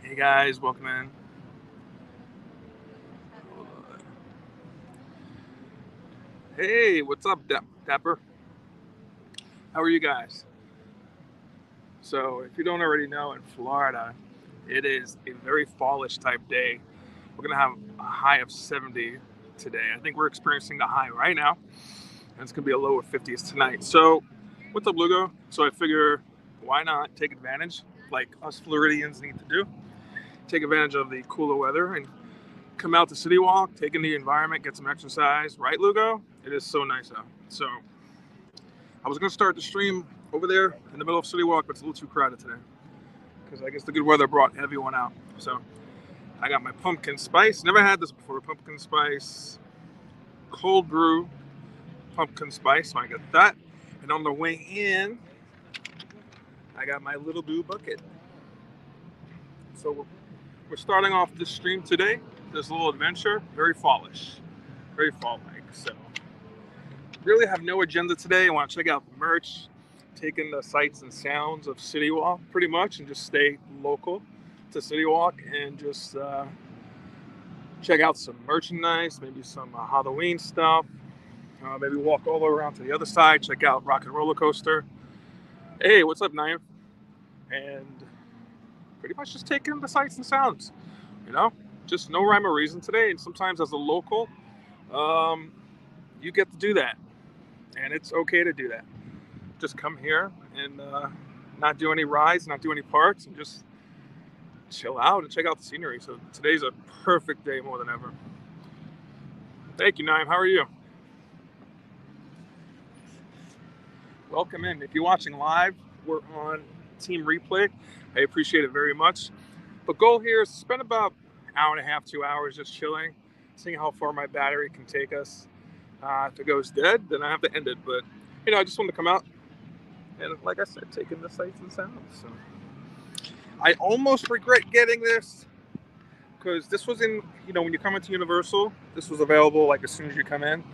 Hey guys, welcome in. Hey, what's up, Dapper? How are you guys? So, if you don't already know, in Florida, it is a very fallish type day. We're gonna have a high of 70 today. I think we're experiencing the high right now, and it's gonna be a low of 50s tonight. So, what's up, Lugo? So I figure, why not take advantage, like us Floridians need to do, take advantage of the cooler weather and come out to CityWalk, take in the environment, get some exercise. Right, Lugo? It is so nice out. So I was going to start the stream over there in the middle of CityWalk, but it's a little too crowded today because I guess the good weather brought everyone out. So I got my pumpkin spice. Never had this before. Pumpkin spice, cold brew, pumpkin spice. So I got that. And on the way in, I got my little blue bucket. So we're starting off this stream today. This little adventure, very fallish, very fall-like. So really have no agenda today. I want to check out the merch, take in the sights and sounds of CityWalk pretty much, and just stay local to CityWalk and just check out some merchandise, maybe some Halloween stuff. Maybe walk all the way around to the other side, check out Rock and Roller Coaster. Hey, what's up, Naim? And pretty much just take in the sights and sounds. You know, just no rhyme or reason today. And sometimes as a local, um, you get to do that, and it's okay to do that. Just come here and not do any rides, not do any parks, and just chill out and check out the scenery. So today's a perfect day more than ever. Thank you, Naim. How are you? Welcome in. If you're watching live, we're on Team Replay. I appreciate it very much. The goal here is to spend about an hour and a half, 2 hours just chilling, seeing how far my battery can take us. If it goes dead, then I have to end it. But, I just want to come out and, like I said, take in the sights and sounds. So I almost regret getting this because this was in, when you come into Universal, this was available like as soon as you come in.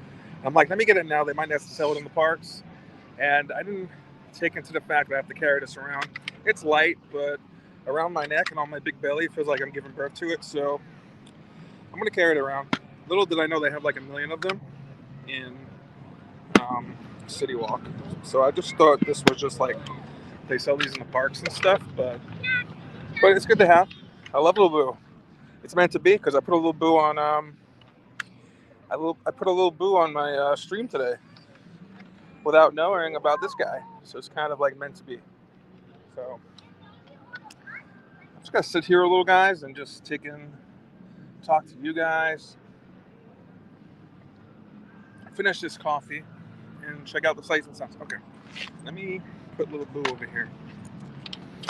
I'm like, let me get it now. They might have to sell it in the parks. And I didn't take into the fact that I have to carry this around. It's light, but around my neck and on my big belly, it feels like I'm giving birth to it. So I'm going to carry it around. Little did I know they have like a million of them in CityWalk. So I just thought this was just like they sell these in the parks and stuff, but it's good to have. I love Little Boo. It's meant to be because I put a little boo on I put a little boo on my stream today without knowing about this guy. So it's kind of like meant to be. So I'm just gonna sit here a little, guys, and just talk to you guys, finish this coffee, and check out the sights and sounds. Okay, let me put little boo over here.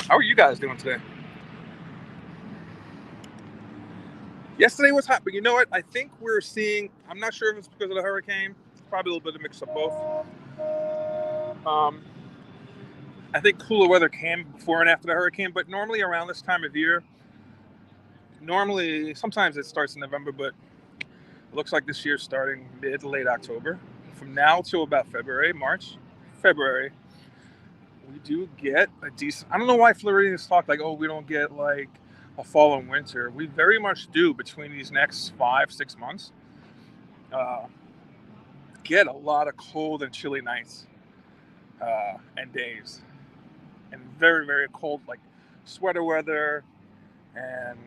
How are you guys doing today? Yesterday was hot, but you know what? I think we're seeing, I'm not sure if it's because of the hurricane, probably a little bit of mix of both. I think cooler weather came before and after the hurricane, but normally around this time of year, sometimes it starts in November, but it looks like this year's starting mid to late October. From now till about February, we do get a decent, I don't know why Floridians talk like, oh, we don't get like a fall and winter. We very much do between these next 5-6 months. Get a lot of cold and chilly nights and days, and very, very cold, like sweater weather and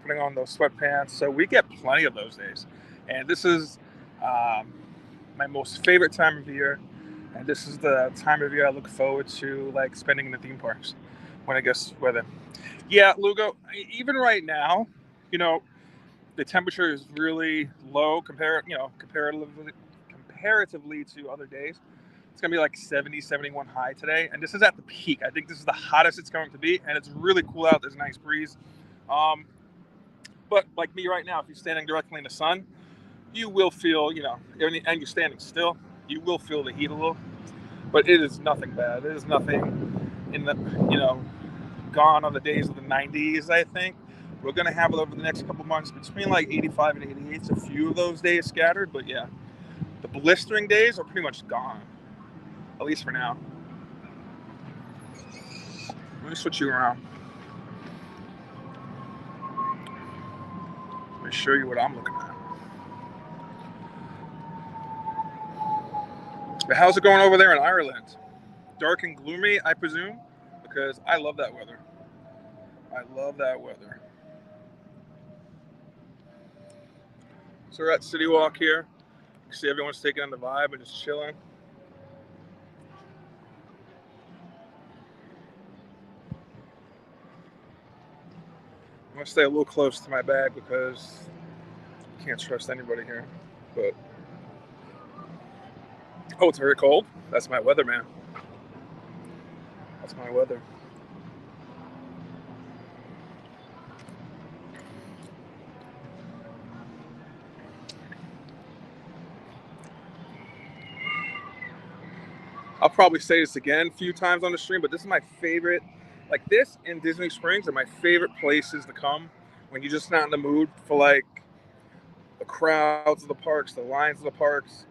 putting on those sweatpants. So we get plenty of those days, and this is my most favorite time of year, and this is the time of year I look forward to, like spending in the theme parks when it gets weather. Yeah, Lugo. Even right now, the temperature is really low comparatively to other days. It's going to be like 70, 71 high today. And this is at the peak. I think this is the hottest it's going to be. And it's really cool out. There's a nice breeze. But like me right now, if you're standing directly in the sun, you will feel, and you're standing still, you will feel the heat a little. But it is nothing bad. It is nothing in the, gone on the days of the 90s, I think. We're going to have it over the next couple months between like 85 and 88. It's a few of those days scattered. But yeah, the blistering days are pretty much gone. At least for now. Let me switch you around. me show you what I'm looking at. But how's it going over there in Ireland? Dark and gloomy, I presume, because I love that weather. I love that weather. So we're at CityWalk here. You can see everyone's taking in the vibe and just chilling. I'm gonna stay a little close to my bag because I can't trust anybody here. But oh, it's very cold. That's my weather, man. That's my weather. I'll probably say this again a few times on the stream, but this is my favorite. Like this and Disney Springs are my favorite places to come when you're just not in the mood for like the crowds of the parks, the lines of the parks.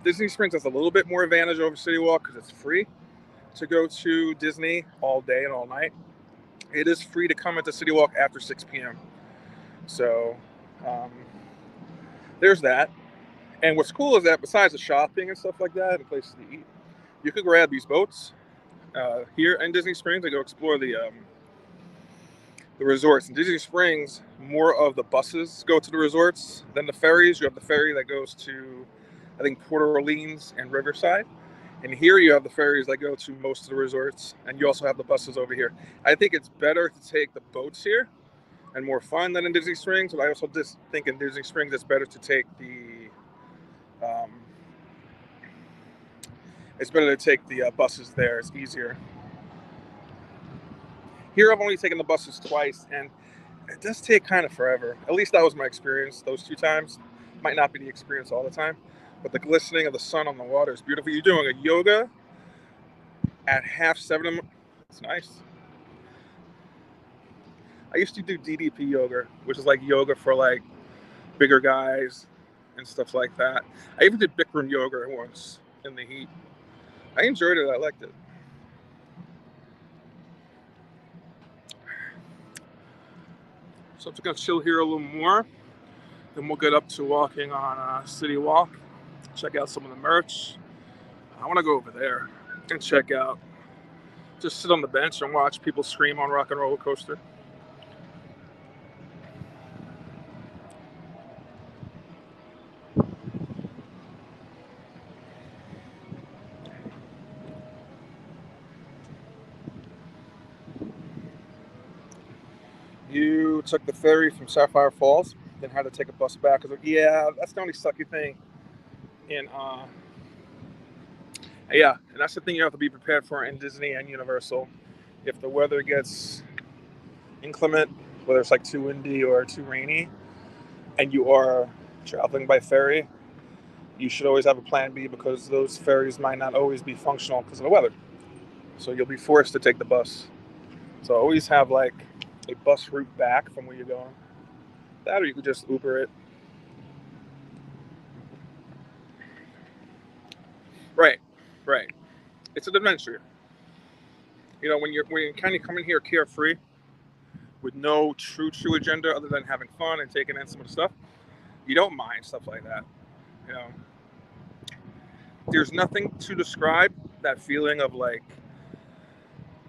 Disney Springs has a little bit more advantage over CityWalk because it's free to go to Disney all day and all night. It is free to come into CityWalk after 6 p.m. So there's that. And what's cool is that besides the shopping and stuff like that and places to eat, you could grab these boats here in Disney Springs and go explore the resorts. In Disney Springs, more of the buses go to the resorts than the ferries. You have the ferry that goes to, I think, Port Orleans and Riverside. And here you have the ferries that go to most of the resorts. And you also have the buses over here. I think it's better to take the boats here and more fun than in Disney Springs. But I also just think in Disney Springs it's better to take the buses there. It's easier. Here I've only taken the buses twice, and it does take kind of forever. At least that was my experience those 2 times. Might not be the experience all the time, but the glistening of the sun on the water is beautiful. You're doing a yoga at 6:30. It's nice. I used to do DDP yoga, which is like yoga for like bigger guys and stuff like that. I even did Bikram yoga once in the heat. I enjoyed it. I liked it. So I'm just gonna chill here a little more. Then we'll get up to walking on CityWalk. Check out some of the merch. I want to go over there and check out. Just sit on the bench and watch people scream on Rock and Roller Coaster. You took the ferry from Sapphire Falls, then had to take a bus back. Yeah, that's the only sucky thing. And yeah, and that's the thing you have to be prepared for in Disney and Universal. If the weather gets inclement, whether it's like too windy or too rainy, and you are traveling by ferry, you should always have a plan B because those ferries might not always be functional because of the weather. So you'll be forced to take the bus. So always have like a bus route back from where you're going. That or you could just Uber it. Right. It's an adventure. You know, when you're kind of coming here carefree with no true agenda other than having fun and taking in some of the stuff, you don't mind stuff like that. You know, there's nothing to describe that feeling of like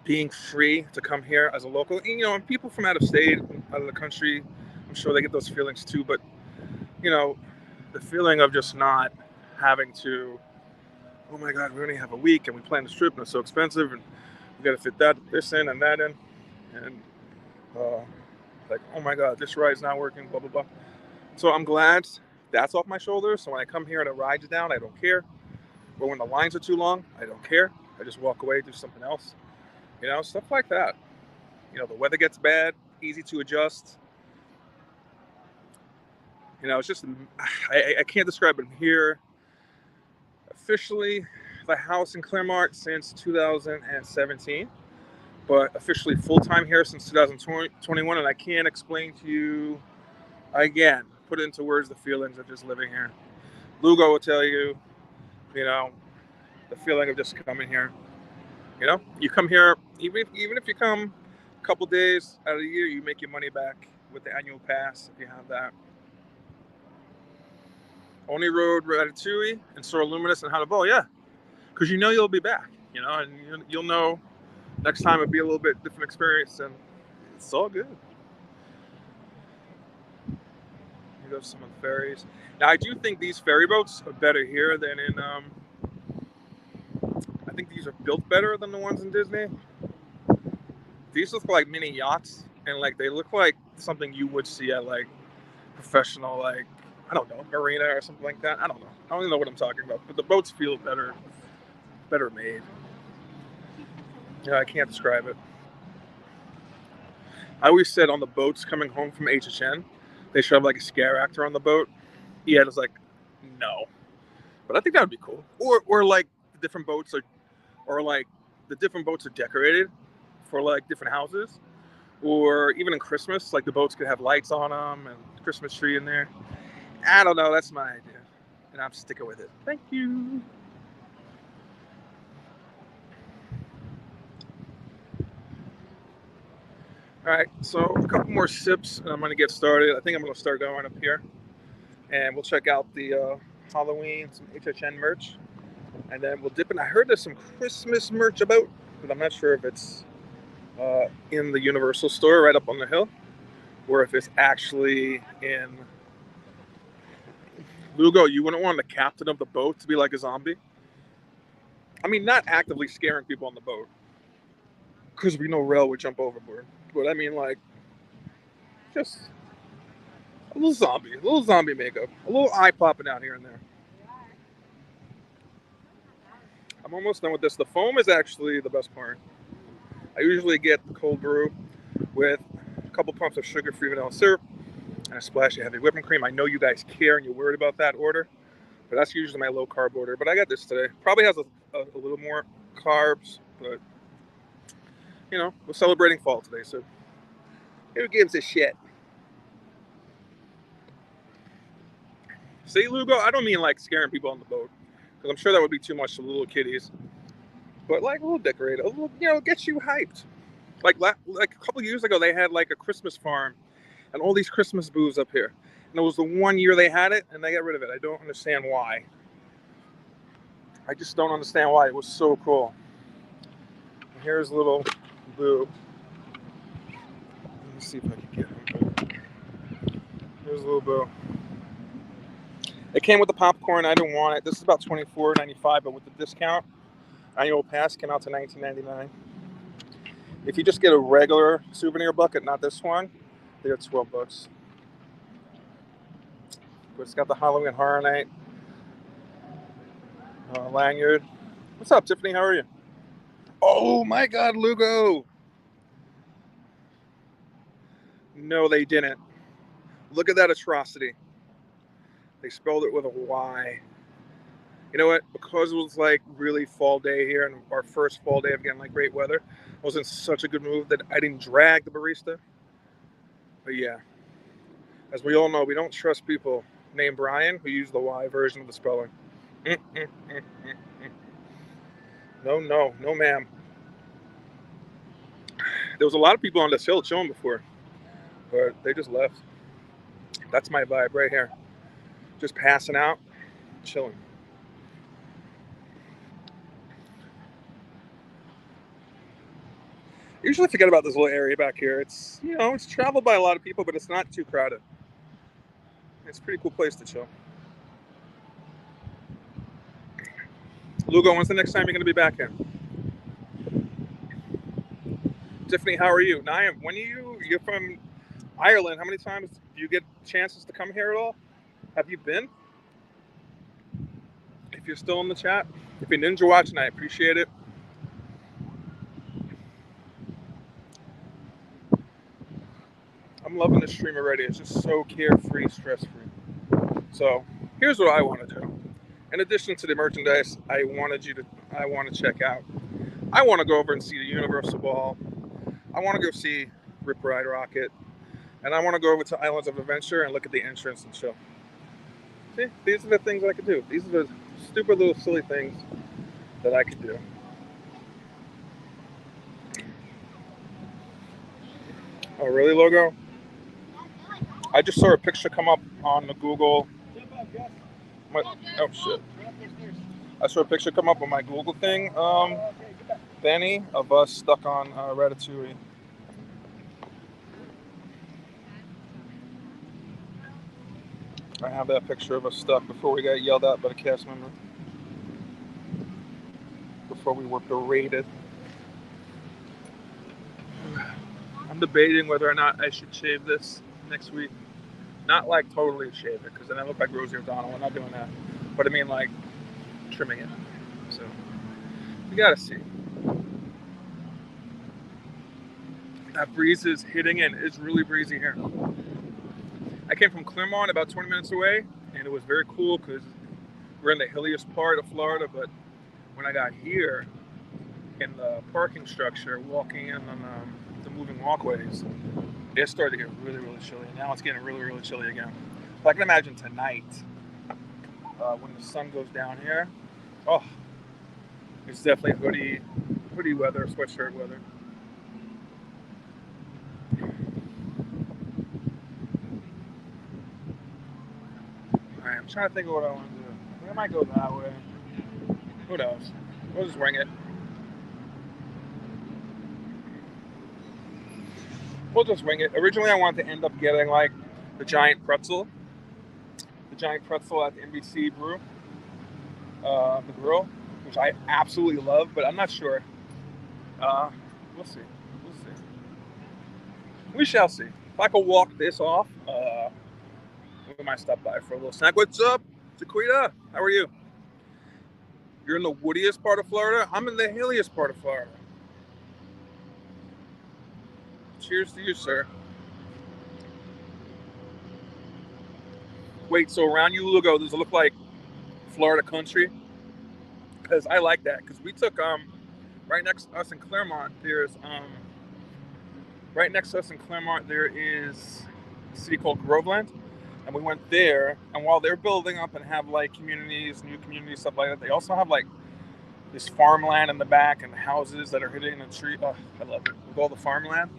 being free to come here as a local. And, you know, and people from out of state, out of the country, I'm sure they get those feelings too. But, you know, the feeling of just not having to, oh my God, we only have a week and we planned this trip and it's so expensive and we got to fit this in and that in. And like, oh my God, this ride's not working, blah, blah, blah. So I'm glad that's off my shoulders. So when I come here and the ride's down, I don't care. But when the lines are too long, I don't care. I just walk away, do something else. You know, stuff like that. You know, the weather gets bad, easy to adjust. You know, it's just, I can't describe it. I'm here officially the house in Claremont since 2017, but officially full-time here since 2021. And I can't explain to you, again, put into words the feelings of just living here. Lugo will tell you, you know, the feeling of just coming here. You know, you come here, even if you come a couple days out of the year, you make your money back with the annual pass if you have that. Only rode Ratatouille and Soar Luminous and How to Bowl, yeah. Because you know you'll be back, and you'll know next time it'll be a little bit different experience, and it's all good. You go to some of the ferries. Now, I do think these ferry boats are better here than in, I think these are built better than the ones in Disney. These look like mini yachts, and like they look like something you would see at like professional, like, I don't know, marina or something like that. I don't know. I don't even know what I'm talking about, but the boats feel better made. Yeah, I can't describe it. I always said on the boats coming home from HHN, they should have like a scare actor on the boat. Eyad was like, no, but I think that would be cool. Or like the different boats are decorated for like different houses, or even in Christmas, like the boats could have lights on them and Christmas tree in there. I don't know. That's my idea, and I'm sticking with it. Thank you. All right, so a couple more sips, and I'm going to get started. I think I'm going to start going up here, and we'll check out the Halloween, some HHN merch, and then we'll dip in. I heard there's some Christmas merch about, but I'm not sure if it's in the Universal store right up on the hill, or if it's actually in Lugo. You wouldn't want the captain of the boat to be like a zombie. I mean, not actively scaring people on the boat, because we know Rail would jump overboard. But I mean, like, just a little zombie makeup, a little eye popping out here and there. I'm almost done with this. The foam is actually the best part. I usually get the cold brew with a couple pumps of sugar-free vanilla syrup and a splash of heavy whipping cream. I know you guys care and you're worried about that order, but that's usually my low-carb order. But I got this today. Probably has a little more carbs, but, we're celebrating fall today, so who gives a shit? See, Lugo, I don't mean like scaring people on the boat, because I'm sure that would be too much to little kiddies. But like a little decorated, a little, get you hyped. Like a couple years ago, they had like a Christmas farm and all these Christmas booths up here. And it was the one year they had it, and they got rid of it. I don't understand why. I just don't understand why. It was so cool. And here's little Boo. Let me see if I can get him. Here's little Boo. It came with the popcorn. I didn't want it. This is about $24.95, but with the discount, annual pass came out to $19.99. If you just get a regular souvenir bucket, not this one, they're $12. But it's got the Halloween Horror Night lanyard. What's up, Tiffany? How are you? Oh my God, Lugo! No, they didn't. Look at that atrocity. They spelled it with a Y. You know what? Because it was like really fall day here and our first fall day of getting like great weather, it wasn't such a good move that I didn't drag the barista. But yeah, as we all know, we don't trust people named Brian who use the Y version of the spelling. No, ma'am. There was a lot of people on this hill chilling before, but they just left. That's my vibe right here. Just passing out, chilling. Usually forget about this little area back here. It's, it's traveled by a lot of people, but it's not too crowded. It's a pretty cool place to chill. Lugo, when's the next time you're going to be back here? Tiffany, how are you? Niam, you're from Ireland. How many times do you get chances to come here at all? Have you been? If you're still in the chat, if you're ninja watching, I appreciate it. I'm loving this stream already. It's just so carefree, stress-free. So here's what I want to do. In addition to the merchandise, I want to check out. I want to go over and see the Universal Ball. I want to go see Rip Ride Rocket. And I want to go over to Islands of Adventure and look at the entrance and chill. See, these are the things I could do. These are the stupid little silly things that I could do. Oh, really, Logo? I just saw a picture come up on the Google. Oh shit! I saw a picture come up on my Google thing, Benny, of us stuck on Ratatouille. I have that picture of us stuck before we got yelled at by the cast member. Before we were berated. I'm debating whether or not I should shave this next week. Not like totally shave it, because then I look like Rosie O'Donnell. We're not doing that. But I mean like trimming it. So we gotta see. That breeze is hitting in. It's really breezy here. I came from Claremont, about 20 minutes away, and it was very cool because we're in the hilliest part of Florida. But when I got here, in the parking structure, walking in on the moving walkways, it started to get really, really chilly. Now it's getting really, really chilly again. So I can imagine tonight, when the sun goes down here, oh, it's definitely hoodie weather, sweatshirt weather. Alright, I'm trying to think of what I want to do. I think I might go that way. Who knows? We'll just wing it. Originally, I wanted to end up getting like the giant pretzel at the NBC Brew, the grill, which I absolutely love, but I'm not sure. We'll see. We shall see. If I could walk this off, we might stop by for a little snack. What's up, Jaquita? How are you? You're in the woodiest part of Florida. I'm in the hilliest part of Florida. Cheers to you, sir. Wait, so around Uligo, does it look like Florida country? Because I like that. Because we took right next to us in Claremont. There is a city called Groveland, and we went there. And while they're building up and have like communities, new communities, stuff like that, they also have like this farmland in the back and houses that are hidden in the tree. Oh, I love it. With all the farmland.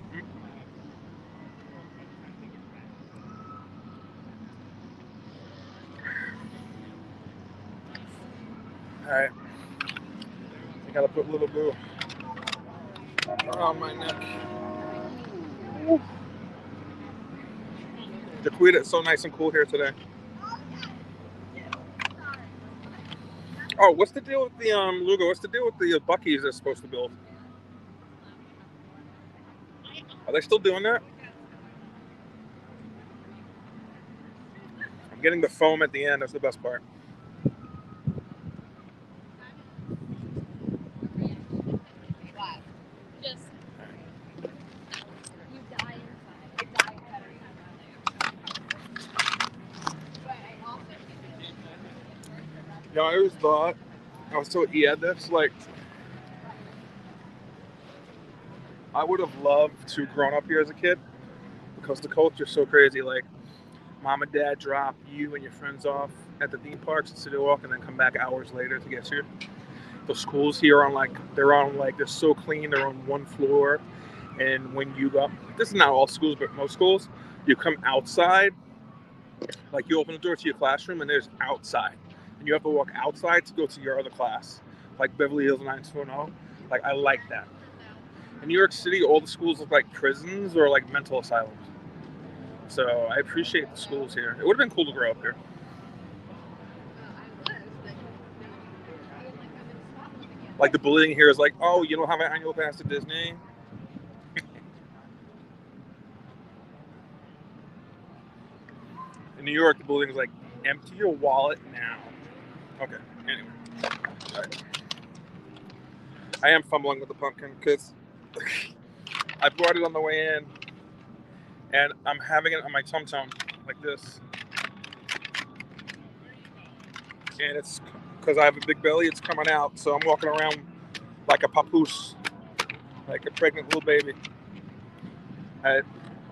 All right. I gotta put little boo around my neck. Woo. Jaquita, it's so nice and cool here today. Oh, what's the deal with the Lugo? What's the deal with the Buc-ee's they're supposed to build? Are they still doing that? I'm getting the foam at the end. That's the best part. You know, I always thought, I was told Eyad this, like, I would have loved to grown up here as a kid because the culture's so crazy. Like, mom and dad drop you and your friends off at the theme parks at CityWalk and then come back hours later to get you. The schools here are they're so clean, they're on one floor. And when you go, this is not all schools, but most schools, you come outside, like you open the door to your classroom and there's outside. And you have to walk outside to go to your other class, like Beverly Hills 90210. Like, I like that. In New York City, all the schools look like prisons or like mental asylums. So I appreciate the schools here. It would have been cool to grow up here. Like, the bullying here is like, oh, you don't have an annual pass to Disney? In New York, the bullying is like, empty your wallet now. Okay, anyway. All right. I am fumbling with the pumpkin because I brought it on the way in and I'm having it on my tum-tum like this. And it's because I have a big belly, it's coming out. So I'm walking around like a papoose, like a pregnant little baby. I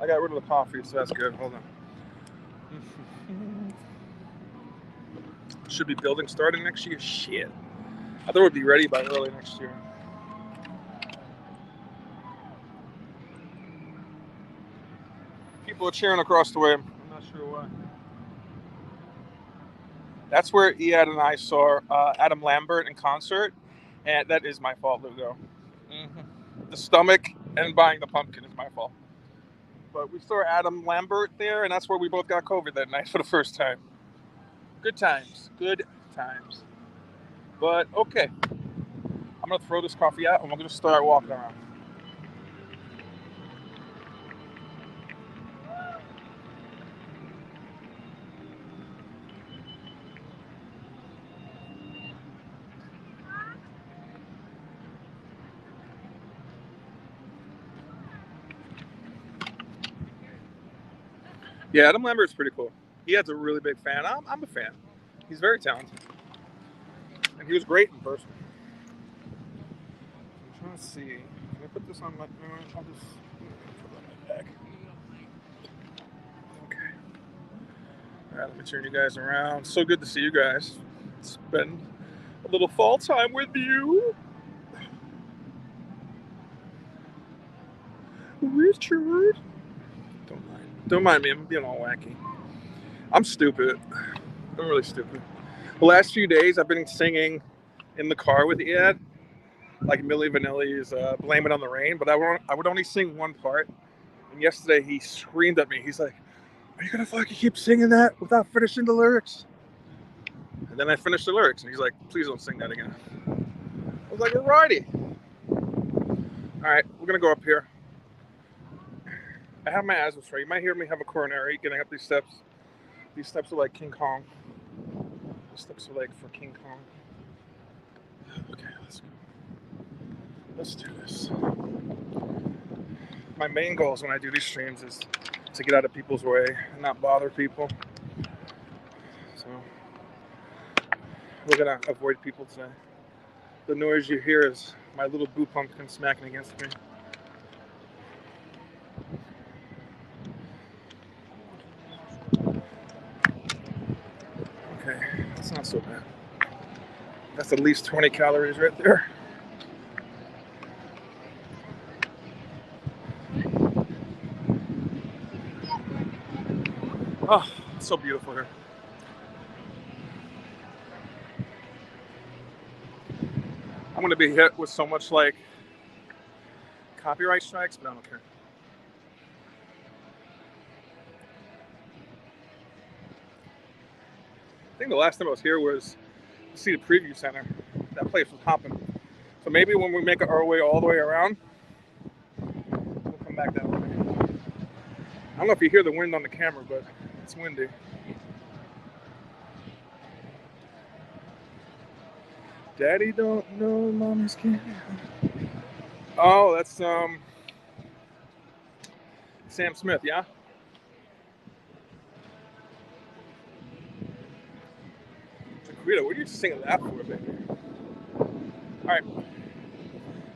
got rid of the coffee, so that's good. Hold on. Should be building starting next year? Shit. I thought it would be ready by early next year. People are cheering across the way. I'm not That's where Eyad and I saw Adam Lambert in concert, and that is my fault, Lugo. The stomach and buying the pumpkin is my fault. But we saw Adam Lambert there, and that's where we both got COVID that night for the first time. Good times. Good times. But okay, I'm going to throw this coffee out, and we're going to start walking around. Yeah, Adam Lambert's pretty cool. He has a really big fan. I'm a fan. He's very talented. And he was great in person. I'm trying to see. Can I put this on my... I'll just put it on my bag. Okay. All right, let me turn you guys around. So good to see you guys. Spend a little fall time with you. Richard. Don't mind me. I'm being all wacky. I'm stupid. I'm really stupid. The last few days, I've been singing in the car with Eyad, like Milli Vanilli's "Blame It on the Rain," but I would only sing one part. And yesterday, he screamed at me. He's like, "Are you gonna fucking keep singing that without finishing the lyrics?" And then I finished the lyrics, and he's like, "Please don't sing that again." I was like, "Alrighty." All right, we're gonna go up here. I have my asthma spray. You might hear me have a coronary getting up these steps. These steps are like King Kong. These steps are like for King Kong. Okay, let's go. Let's do this. My main goals when I do these streams is to get out of people's way and not bother people. So we're gonna avoid people today. The noise you hear is my little boo pumpkin smacking against me. Okay, that's not so bad. That's at least 20 calories right there. Oh, it's so beautiful here. I'm gonna be hit with so much like copyright strikes, but I don't care. I think the last time I was here was to see the preview center. That place was hopping. So maybe when we make our way all the way around, we'll come back that way. I don't know if you hear the wind on the camera, but it's windy. Daddy don't know mommy's candy. Oh, that's Sam Smith, yeah? Jaquita, what are you singing that for, baby? Alright.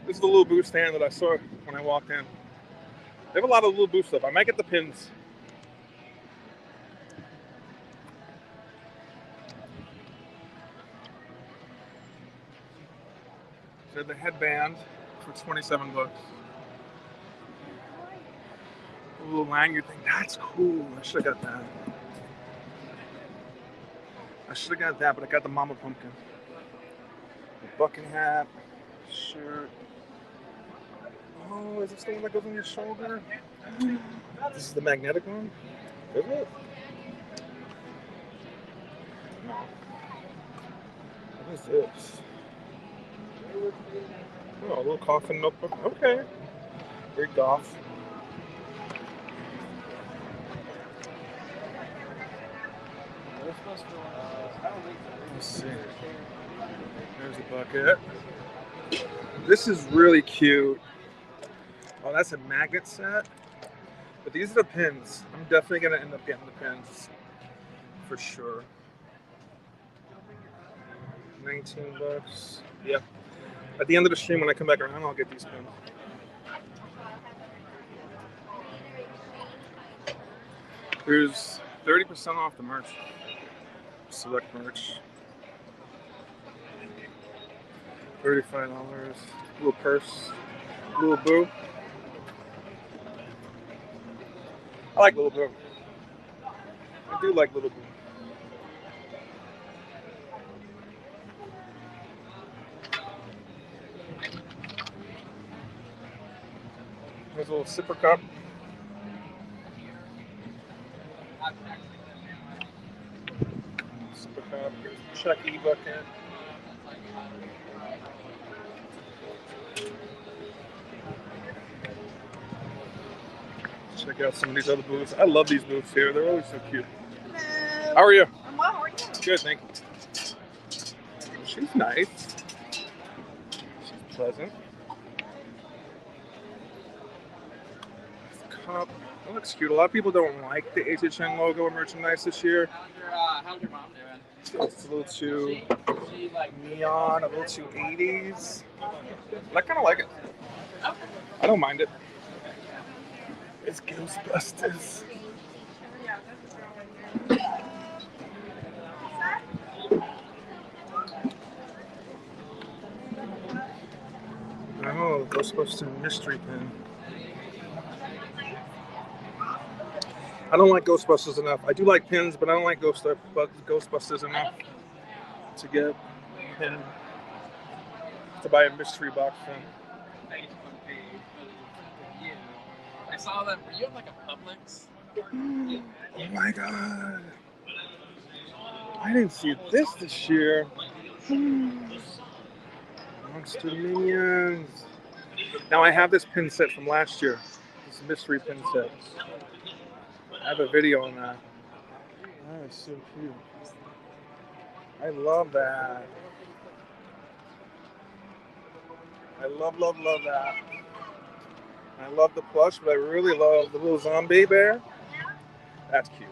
This is the little booth stand that I saw when I walked in. They have a lot of little booth stuff. I might get the pins. So the headband for $27. A little lanyard thing. That's cool. I should have got that. But I got the mama pumpkin. The bucket hat, shirt. Oh, is this the one that goes on your shoulder? This is the magnetic one? Is it? No. What is this? Oh, a little coffin notebook. Okay. Very goth. Let's see. There's a bucket. This is really cute. Oh, that's a magnet set. But these are the pins. I'm definitely going to end up getting the pins. For sure. $19. Yep. At the end of the stream, when I come back around, I'll get these pins. There's 30% off the merch. Select merch. $35. Little purse. Little boo. I like Little Boo. I do like Little Boo. There's a little sipper cup. Sipper cup. Here's the Chucky bucket. Check out some of these other booths. I love these booths here. They're always so cute. Hello. How are you? I'm well. How are you? Good, thank you. She's nice. She's pleasant. Cup. That looks cute. A lot of people don't like the HHN logo merchandise this year. How's your mom doing? It's a little too neon, a little too 80s. But I kind of like it. I don't mind it. It's Ghostbusters. Oh, Ghostbuster mystery pin. I don't like Ghostbusters enough. I do like pins, but I don't like Ghostbusters enough to get a pin to buy a mystery box pin. I saw them. Were you at like a Publix? Oh my god. I didn't see this year. Monster Minions. Now I have this pin set from last year. This mystery pin set. I have a video on that. That is so cute. I love that. I love that. I love the plush, but I really love the little zombie bear. That's cute.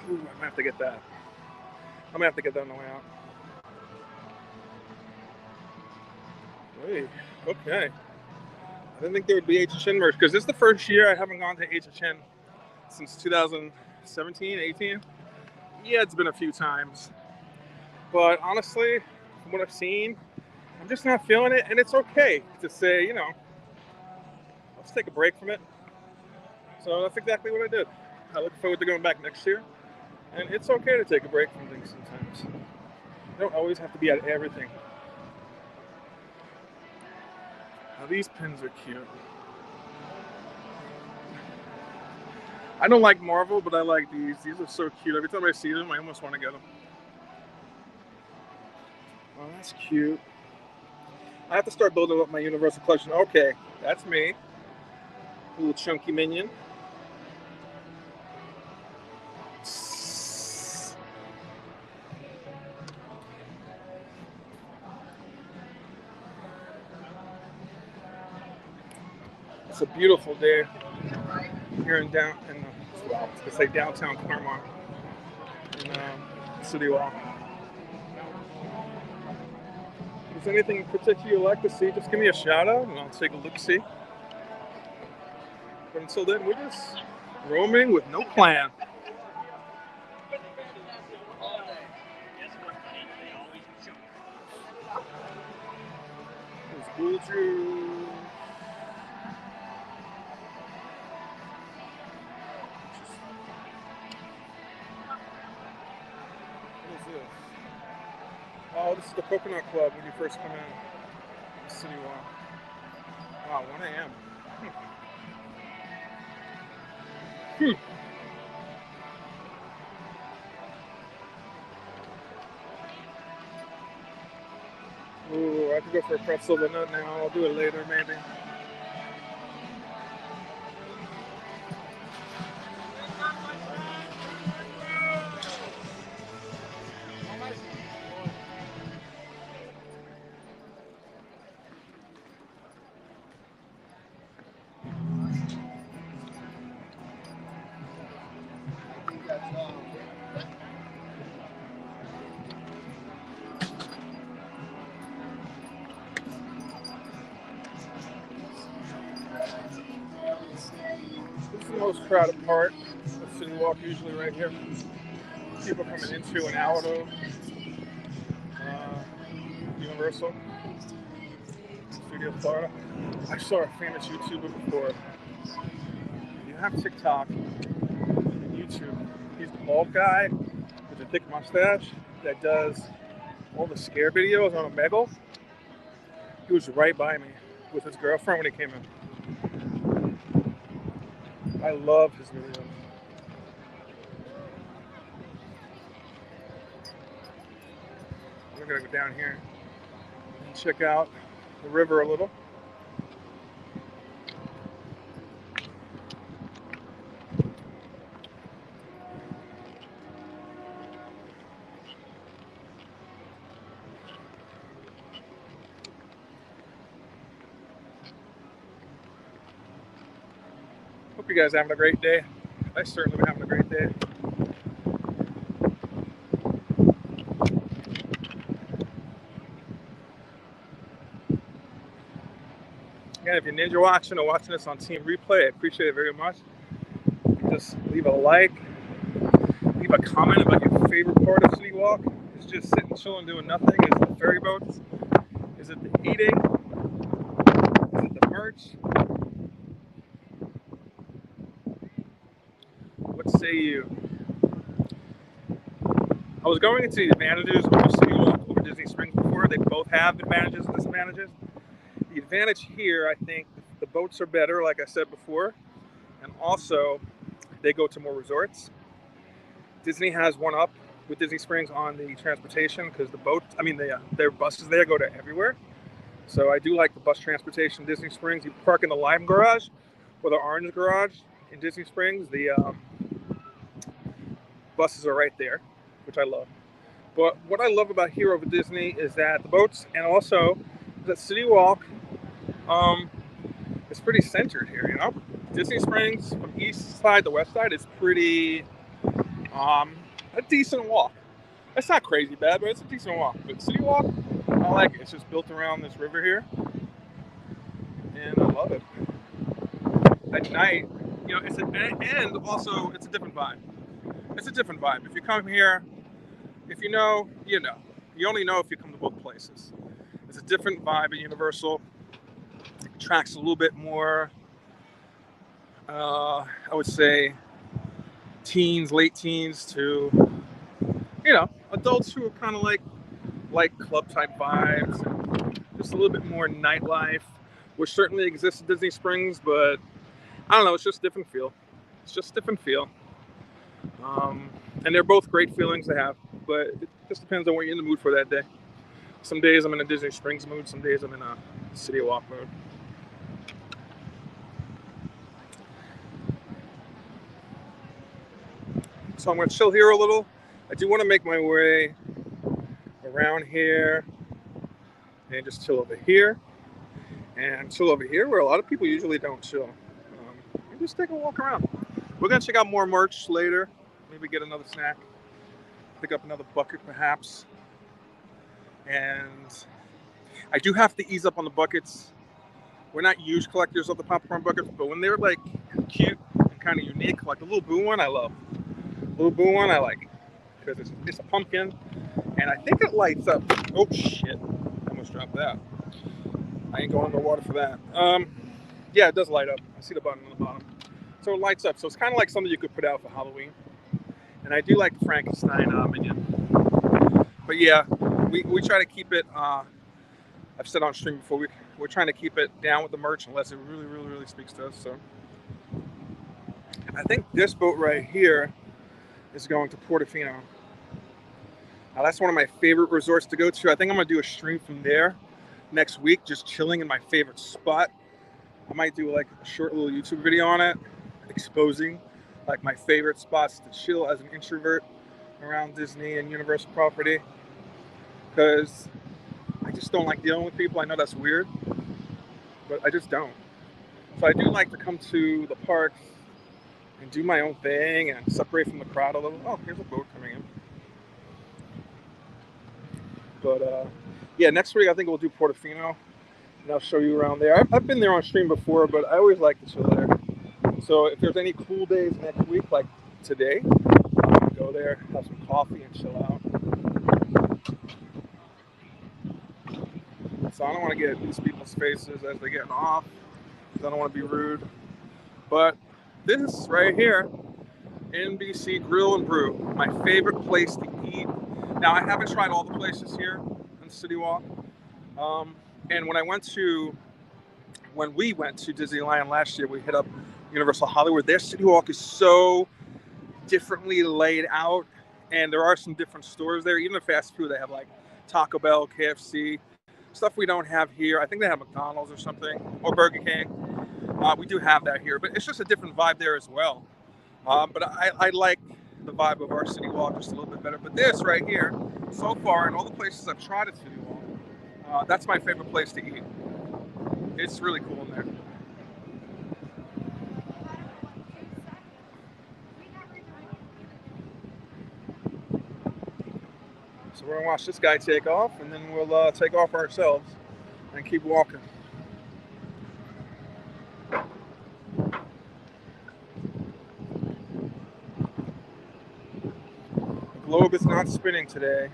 Ooh, I'm gonna have to get that. I'm gonna have to get that on the way out. Wait, okay. I didn't think there would be HHN merch because this is the first year I haven't gone to HHN since 2017, 18. Yeah, it's been a few times. But honestly, from what I've seen, I'm just not feeling it. And it's okay to say, you know, let's take a break from it. So that's exactly what I did. I look forward to going back next year. And it's okay to take a break from things sometimes. You don't always have to be at everything. Now these pins are cute. I don't like Marvel, but I like these. These are so cute. Every time I see them, I almost want to get them. Oh, that's cute. I have to start building up my Universal collection. Okay, that's me. A little chunky minion. It's a beautiful day here in downtown Claremont in CityWalk. If there's anything in particular you'd like to see, just give me a shout out and I'll take a look see. But until then, we're just roaming with no plan. There's Bull Juice. Oh, this is the Coconut Club when you first come in. CityWalk. Wow, 1 a.m. Ooh, I could go for a pretzel, but not now. I'll do it later, maybe. This is the most crowded part of CityWalk, usually right here. People coming into and out of Universal Studio Florida. I saw a famous YouTuber before. You have TikTok and YouTube. He's the bald guy with a thick mustache that does all the scare videos on Omegle. He was right by me. with his girlfriend when he came in. I love his videos. We're gonna go down here and check out the river a little. Hope you guys are having a great day. I certainly been having a great day. Again, if you're ninja watching or watching this on Team Replay, I appreciate it very much. Just leave a like, leave a comment about your favorite part of CityWalk. Is it just sitting, chilling, doing nothing? Is it the ferry boats? Is it the eating? Is it the merch? What say you? I was going into the advantages of CityWalk over Disney Springs before. They both have advantages and disadvantages. The advantage here, I think, the boats are better, like I said before, and also they go to more resorts. Disney has one up with Disney Springs on the transportation because the boat, their buses there go to everywhere. So I do like the bus transportation in Disney Springs. You park in the Lime Garage or the Orange Garage in Disney Springs. The buses are right there, which I love. But what I love about here over Disney is that the boats and also the CityWalk is pretty centered here, you know? Disney Springs from east side to west side is pretty a decent walk. It's not crazy bad, but it's a decent walk. But CityWalk, I like it. It's just built around this river here, and I love it. At night, you know, and also it's a different vibe. It's a different vibe. If you come here, if you know, you know. You only know if you come to both places. It's a different vibe at Universal. It attracts a little bit more, I would say, teens, late teens to, you know, adults who are kind of like club type vibes, and just a little bit more nightlife, which certainly exists at Disney Springs, but I don't know, it's just a different feel. It's just a different feel. And they're both great feelings to have, but it just depends on what you're in the mood for that day. Some days I'm in a Disney Springs mood, some days I'm in a CityWalk mood. So I'm going to chill here a little. I do want to make my way around here and just chill over here and chill over here where a lot of people usually don't chill. And just take a walk around. We're going to check out more merch later. Maybe get another snack, pick up another bucket perhaps. And I do have to ease up on the buckets. We're not huge collectors of the popcorn buckets, but when they're like cute and kind of unique, like the little Boo one, I love. Little Boo one, I like because it's a pumpkin, and I think it lights up. Oh shit! I almost dropped that. I ain't going underwater for that. Yeah, it does light up. I see the button on the bottom, so it lights up. So it's kind of like something you could put out for Halloween. And I do like the Frankenstein minion. But yeah, we try to keep it. I've said on stream before, we're trying to keep it down with the merch unless it really speaks to us. So I think this boat right here is going to Portofino. Now that's one of my favorite resorts to go to. I think I'm gonna do a stream from there next week, just chilling in my favorite spot. I might do like a short little YouTube video on it, exposing like my favorite spots to chill as an introvert around Disney and Universal property, because I just don't like dealing with people. I know that's weird, but I just don't. So I do like to come to the parks and do my own thing and separate from the crowd a little. Oh, here's a boat coming in. But yeah, next week I think we'll do Portofino, and I'll show you around there. I've been there on stream before, but I always like to chill there. So if there's any cool days next week, like today, I'm gonna go there, have some coffee, and chill out. So I don't want to get in these people's faces as they're getting off, because I don't want to be rude. But this right here, NBC Grill and Brew, my favorite place to eat. Now I haven't tried all the places here in CityWalk, and when I went to when we went to Disneyland last year, we hit up Universal Hollywood. Their CityWalk is so differently laid out, and there are some different stores there. Even the fast food, they have like Taco Bell, KFC, stuff we don't have here. I think they have McDonald's or something, or Burger King. We do have that here, but it's just a different vibe there as well. But I like the vibe of our CityWalk just a little bit better. But this right here, so far, in all the places I've tried at CityWalk, that's my favorite place to eat. It's really cool in there. So we're gonna watch this guy take off, and then we'll take off ourselves and keep walking. The globe is not spinning today.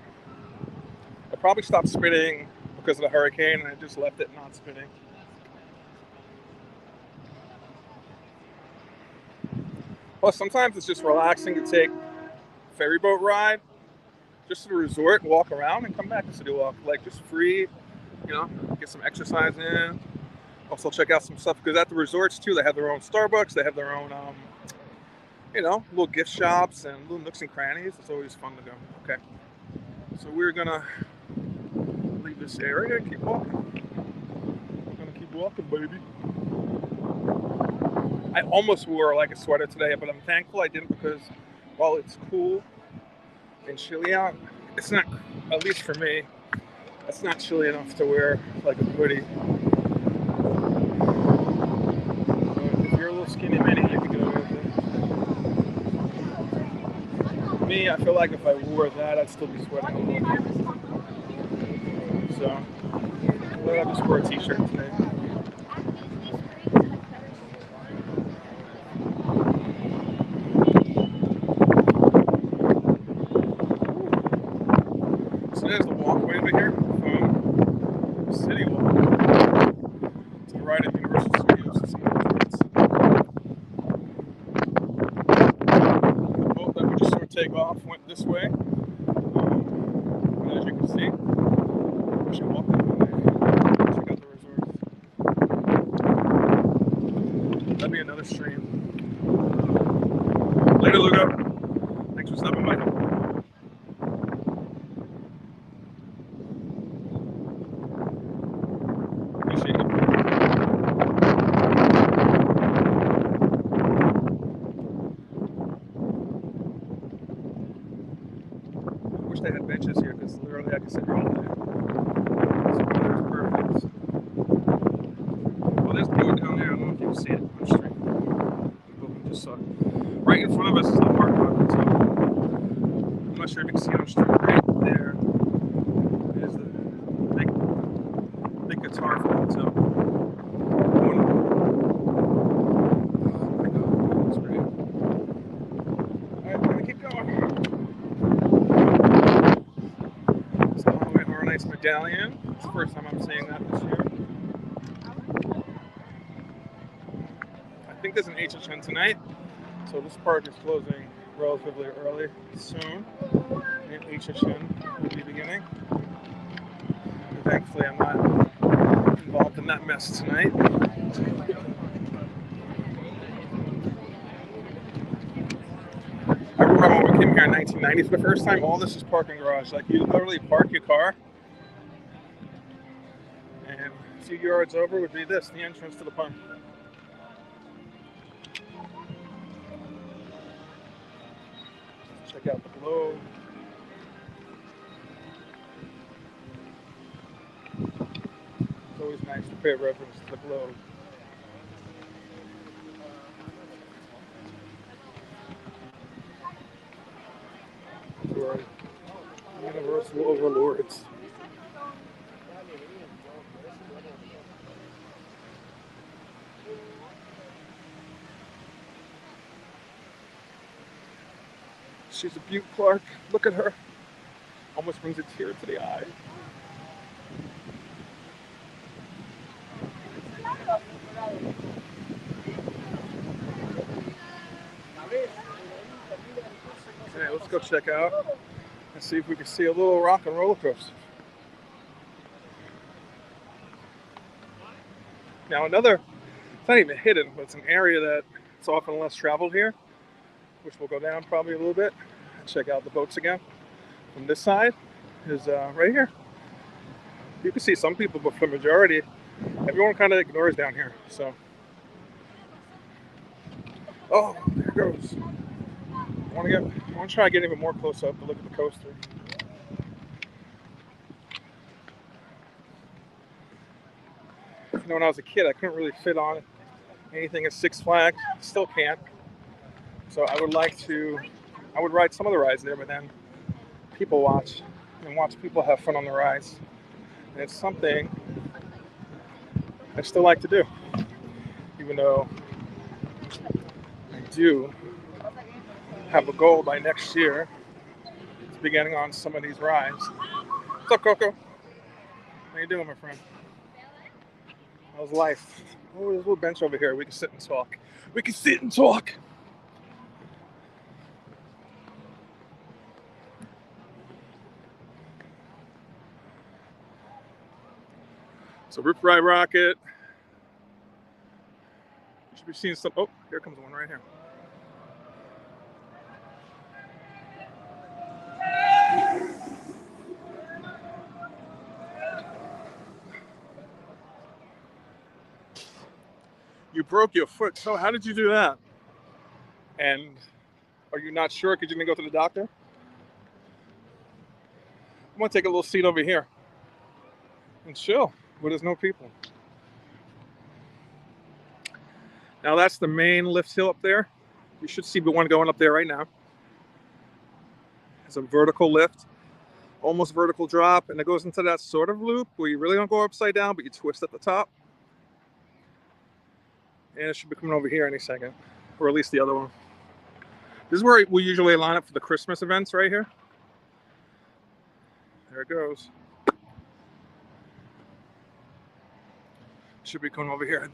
I probably stopped spinning because of the hurricane, and I just left it not spinning. Plus, sometimes it's just relaxing to take a ferry boat ride, just to the resort, walk around, and come back to CityWalk. Like, just free, get some exercise in. Also, check out some stuff, because at the resorts, too, they have their own Starbucks, they have their own, little gift shops and little nooks and crannies. It's always fun to go. Okay. So we're going to leave this area and keep walking. We're going to keep walking, baby. I almost wore like a sweater today, but I'm thankful I didn't, because while it's cool and chilly out, it's not, at least for me, it's not chilly enough to wear like a hoodie. But if you're a little skinny mini, you can get away with it. Me, I feel like if I wore that, I'd still be sweating a little bit. So, I'll just wear a t-shirt today. So there's the walkway over here from CityWalk to the right of Universal Studios. The boat that we just saw take off went this way. And as you can see, we should walk up in there. Check out the resorts. That'd be another stream. Later, Lugo. Thanks for stopping by. Appreciate it. I wish they had benches here, because literally I could sit here all day. This weather is perfect. Well, there's the boat down there. I don't know if you can see it on the street. The boat we just saw. Right in front of us is the Hard Rock Hotel. I'm not sure if you can see it on the street. Right there is the big guitar for the hotel. Oh my god, that's great. Alright, we're gonna keep going. It's the Halloween Horror Nights medallion. It's the first time I'm seeing that this year. I think there's an HHN tonight, so this park is closing relatively early soon. And HHN will be beginning. And thankfully, I'm not involved in that mess tonight. I remember when we came here in 1990 for the first time, all this is parking garage. Like, you literally park your car, and a few yards over would be this, the entrance to the park. Check out the globe. It's always nice to pay reference to the globe. To our universal overlords. She's a beaut, Clark. Look at her. Almost brings a tear to the eye. Okay, let's go check out and see if we can see a little rock and roller coaster. Now another, it's not even hidden, but it's an area that it's often less traveled here, which we'll go down probably a little bit and check out the boats again. From this side is right here. You can see some people, but for the majority, everyone kind of ignores down here. So, oh, there it goes. I want to try to get even more close up to look at the coaster. You know, when I was a kid, I couldn't really fit on anything at Six Flags. Still can't. So I would ride some of the rides there, but then people watch people have fun on the rides. And it's something I still like to do, even though I do have a goal by next year to be getting on some of these rides. What's up, Coco? How you doing, my friend? How's life? Oh, there's a little bench over here. We can sit and talk. We can sit and talk. So Rip Ride Rocket. You should be seeing some. Oh, here comes one right here. You broke your foot. So how did you do that? And are you not sure because you didn't go to the doctor? I'm gonna take a little seat over here and chill where there's no people. Now that's the main lift hill up there. You should see the one going up there right now. It's a vertical lift, almost vertical drop, and it goes into that sort of loop where you really don't go upside down, but you twist at the top. And it should be coming over here any second, or at least the other one. This is where we usually line up for the Christmas events right here. There it goes. Should be coming over here.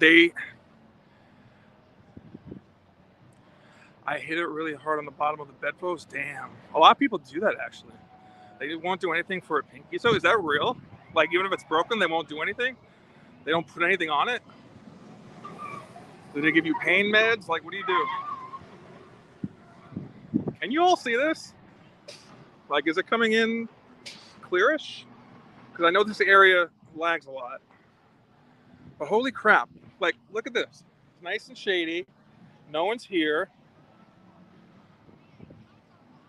I hit it really hard on the bottom of the bedpost. Damn. A lot of people do that, actually. They won't do anything for a pinky. So is that real? Like, even if it's broken, they won't do anything? They don't put anything on it? Do they give you pain meds? Like, what do you do? Can you all see this? Like, is it coming in clearish? Because I know this area lags a lot. But holy crap. Like, look at this. It's nice and shady. No one's here.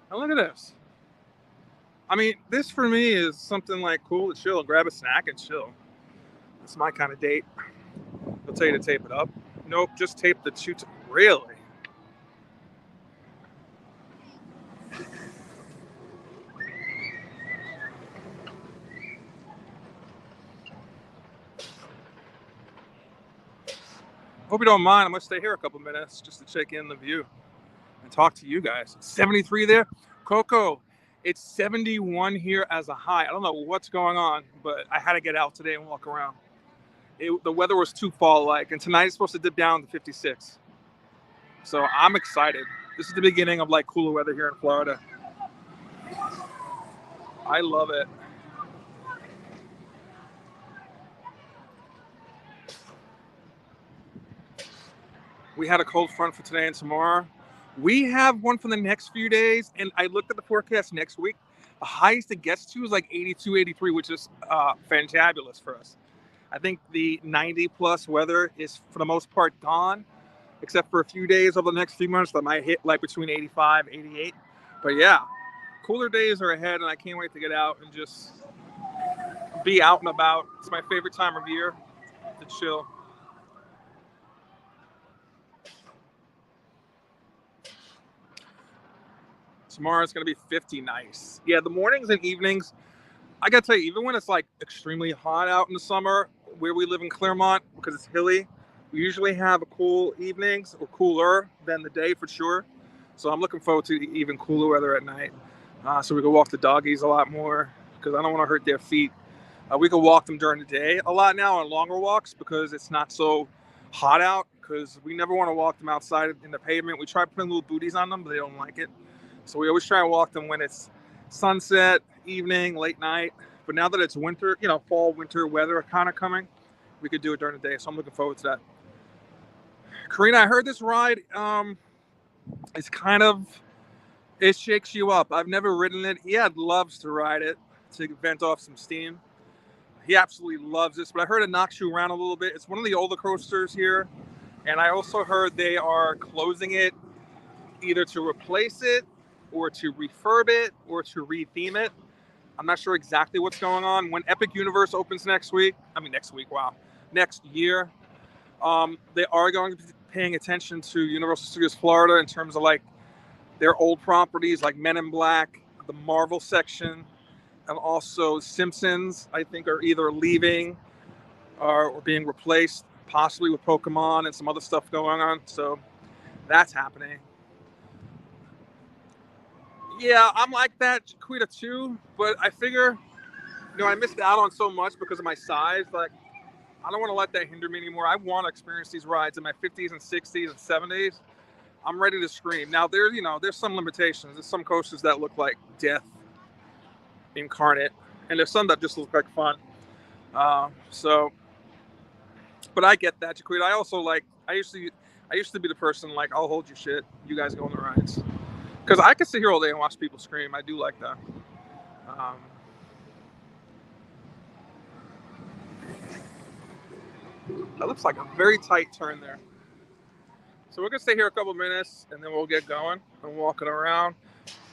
And look at this. I mean, this for me is something like cool to chill, grab a snack and chill. It's my kind of date. They'll tell you to tape it up. Nope, just tape the two. Really? Hope you don't mind. I'm going to stay here a couple minutes just to check in the view and talk to you guys. 73 there. Coco, it's 71 here as a high. I don't know what's going on, but I had to get out today and walk around. The weather was too fall-like, and tonight it's supposed to dip down to 56. So I'm excited. This is the beginning of like cooler weather here in Florida. I love it. We had a cold front for today and tomorrow. We have one for the next few days, and I looked at the forecast next week. The highest it gets to is like 82, 83, which is fantabulous for us. I think the 90-plus weather is, for the most part, gone, except for a few days over the next few months that might hit like between 85, 88. But yeah, cooler days are ahead, and I can't wait to get out and just be out and about. It's my favorite time of year to chill. Tomorrow it's going to be 50 nice. Yeah, the mornings and evenings, I got to tell you, even when it's like extremely hot out in the summer, where we live in Claremont, because it's hilly, we usually have a cool evenings or cooler than the day for sure. So I'm looking forward to even cooler weather at night. So we can walk the doggies a lot more because I don't want to hurt their feet. We can walk them during the day a lot now on longer walks because it's not so hot out, because we never want to walk them outside in the pavement. We try putting little booties on them, but they don't like it. So we always try and walk them when it's sunset, evening, late night. But now that it's winter, fall, winter weather kind of coming, we could do it during the day. So I'm looking forward to that. Karina, I heard this ride. It's kind of, it shakes you up. I've never ridden it. Eyad loves to ride it to vent off some steam. He absolutely loves this, but I heard it knocks you around a little bit. It's one of the older coasters here, and I also heard they are closing it either to replace it or to refurb it or to retheme it. I'm not sure exactly what's going on. When Epic Universe opens next year, they are going to be paying attention to Universal Studios Florida in terms of like their old properties like Men in Black, the Marvel section, and also Simpsons, I think, are either leaving or being replaced, possibly with Pokemon and some other stuff going on. So that's happening. Yeah, I'm like that, Jaquita, too. But I figure, I missed out on so much because of my size. Like, I don't want to let that hinder me anymore. I want to experience these rides in my 50s and 60s and 70s. I'm ready to scream. Now, there's some limitations. There's some coasters that look like death incarnate, and there's some that just look like fun. But I get that, Jaquita. I also I used to be the person like, I'll hold your shit. You guys go on the rides. Because I can sit here all day and watch people scream. I do like that. That looks like a very tight turn there. So we're going to stay here a couple minutes, and then we'll get going and walking around.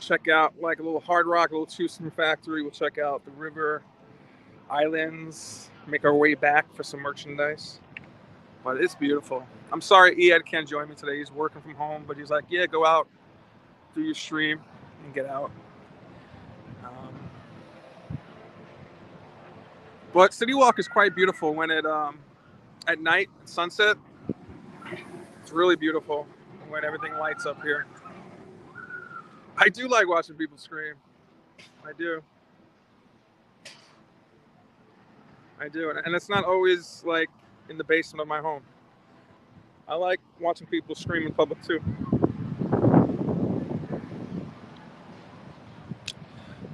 Check out like a little Hard Rock, a little Tucson factory. We'll check out the river, islands, make our way back for some merchandise. But it's beautiful. I'm sorry Eyad can't join me today. He's working from home, but he's like, yeah, go out, do your stream, and get out. But CityWalk is quite beautiful when it at night, sunset. It's really beautiful when everything lights up here. I do like watching people scream. I do, and it's not always like in the basement of my home. I like watching people scream in public too.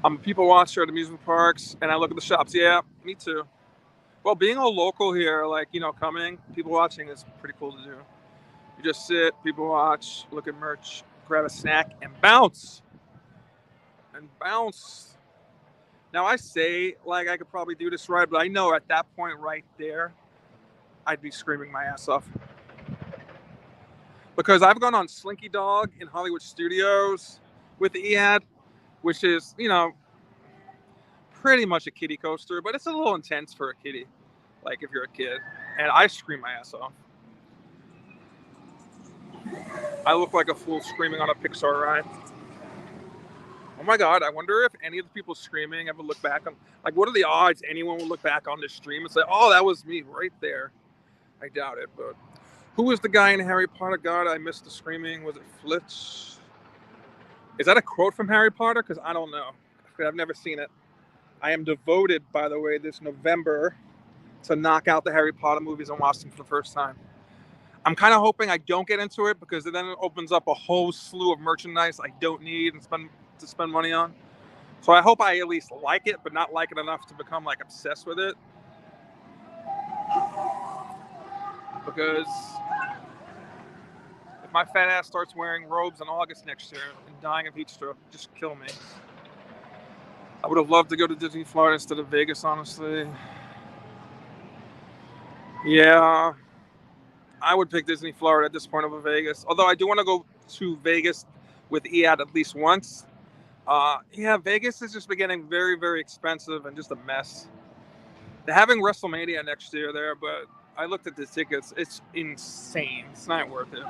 I'm a people watcher at amusement parks, and I look at the shops. Yeah, me too. Well, being a local here, like, coming, people watching is pretty cool to do. You just sit, people watch, look at merch, grab a snack, and bounce. And bounce. Now, I say, like, I could probably do this right, but I know at that point right there, I'd be screaming my ass off. Because I've gone on Slinky Dog in Hollywood Studios with Eyad, which is, pretty much a kiddie coaster, but it's a little intense for a kiddie, like if you're a kid. And I scream my ass off. I look like a fool screaming on a Pixar ride. Oh my God, I wonder if any of the people screaming ever look back on, like, what are the odds anyone will look back on this stream and say, oh, that was me right there? I doubt it, but who was the guy in Harry Potter? God, I missed the screaming. Was it Flitch? Is that a quote from Harry Potter? Because I don't know. I've never seen it. I am devoted, by the way, this November to knock out the Harry Potter movies and watch them for the first time. I'm kind of hoping I don't get into it because then it opens up a whole slew of merchandise I don't need and spend money on. So I hope I at least like it, but not like it enough to become like obsessed with it. Because if my fat ass starts wearing robes in August next year and dying of heat stroke, just kill me. I would have loved to go to Disney Florida instead of Vegas, honestly. Yeah, I would pick Disney Florida at this point over Vegas. Although I do want to go to Vegas with Eyad at least once. Yeah, Vegas is just getting very, very expensive and just a mess. They're having WrestleMania next year there, but I looked at the tickets. It's insane. It's not worth it.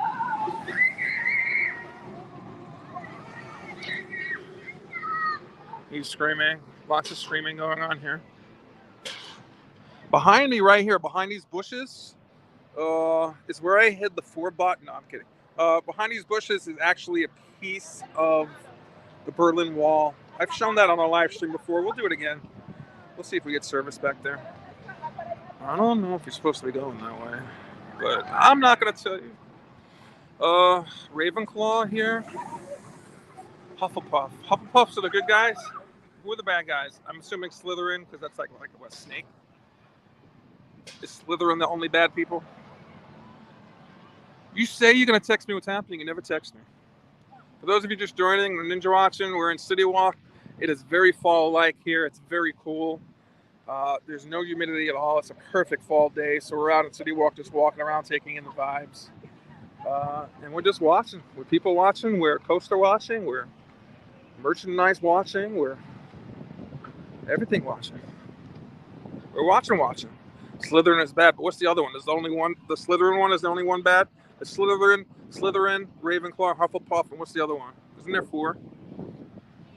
He's screaming. Lots of screaming going on here. Behind me, right here, behind these bushes, is where I hid the 4-bot. No, I'm kidding. Behind these bushes is actually a piece of the Berlin Wall. I've shown that on a live stream before. We'll do it again. We'll see if we get service back there. I don't know if you're supposed to be going that way, but I'm not going to tell you. Ravenclaw here. Hufflepuff. Hufflepuffs are the good guys. Who are the bad guys? I'm assuming Slytherin, because that's like what, Snake? Is Slytherin the only bad people? You say you're going to text me what's happening, you never text me. For those of you just joining, Ninja watching, we're in CityWalk. It is very fall-like here. It's very cool. There's no humidity at all. It's a perfect fall day. So we're out in CityWalk just walking around, taking in the vibes. And we're just watching. We're people watching. We're coaster watching. We're merchandise watching. We're everything watching. We're watching. Slytherin is bad, but what's the other one? Is the only one? The Slytherin one is the only one bad? The Slytherin, Ravenclaw, Hufflepuff, and what's the other one? Isn't there 4?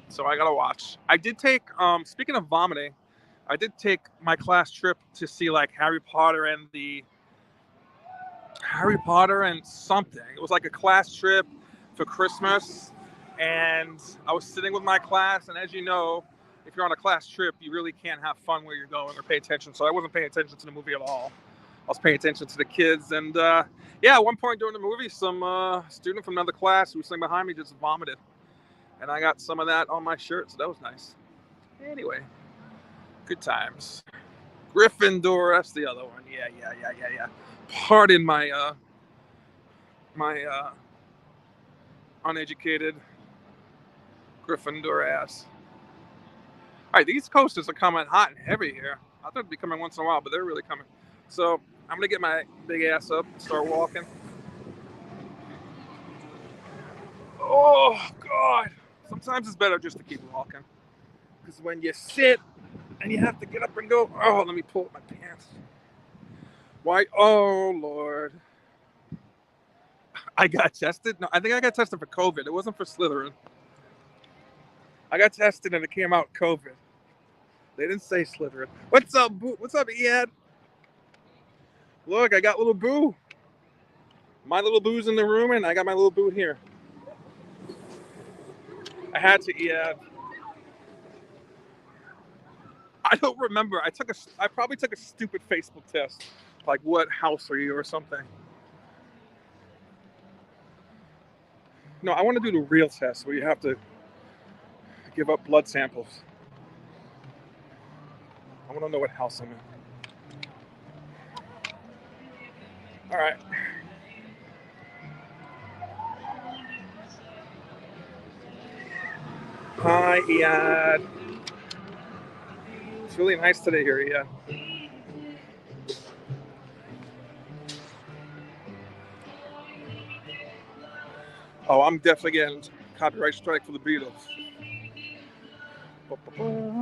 So I gotta watch. I did take. Speaking of vomiting, I did take my class trip to see like Harry Potter and something. It was like a class trip for Christmas, and I was sitting with my class. And as you know, if you're on a class trip, you really can't have fun where you're going or pay attention. So I wasn't paying attention to the movie at all. I was paying attention to the kids. And at one point during the movie, some student from another class who was sitting behind me just vomited. And I got some of that on my shirt, so that was nice. Anyway, good times. Gryffindor, that's the other one. Yeah. Pardon my uneducated Gryffindor ass. All right, these coasters are coming hot and heavy here. I thought they'd be coming once in a while, but they're really coming. So I'm gonna get my big ass up and start walking. Oh God! Sometimes it's better just to keep walking, because when you sit and you have to get up and go, oh, let me pull up my pants. Why? Oh Lord! I got tested. No, I think I got tested for COVID. It wasn't for Slytherin. I got tested and it came out COVID. They didn't say Slytherin. What's up, Boo? What's up, Eyad? Look, I got little Boo. My little Boo's in the room, and I got my little Boo here. I had to, Eyad. I don't remember. I probably took a stupid Facebook test, like what house are you or something. No, I want to do the real test where you have to give up blood samples. I want to know what house I'm in. All right. Hi, Eyad. It's really nice today here, Eyad. Oh, I'm definitely getting copyright strike for the Beatles. Okay.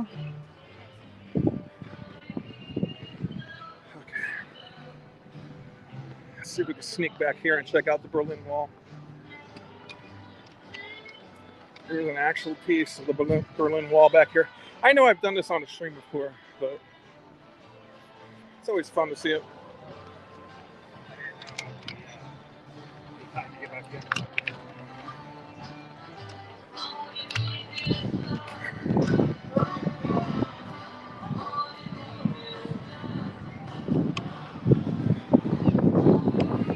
Let's see if we can sneak back here and check out the Berlin Wall. There's an actual piece of the Berlin Wall back here. I know I've done this on a stream before, but it's always fun to see it. Get back here.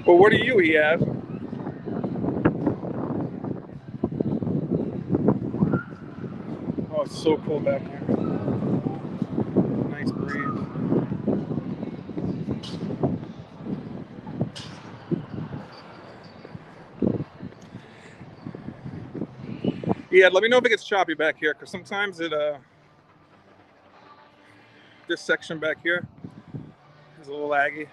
Well, what are you, Eyad? Oh, it's so cool back here. Nice breeze. Yeah, let me know if it gets choppy back here, because sometimes this section back here is a little laggy.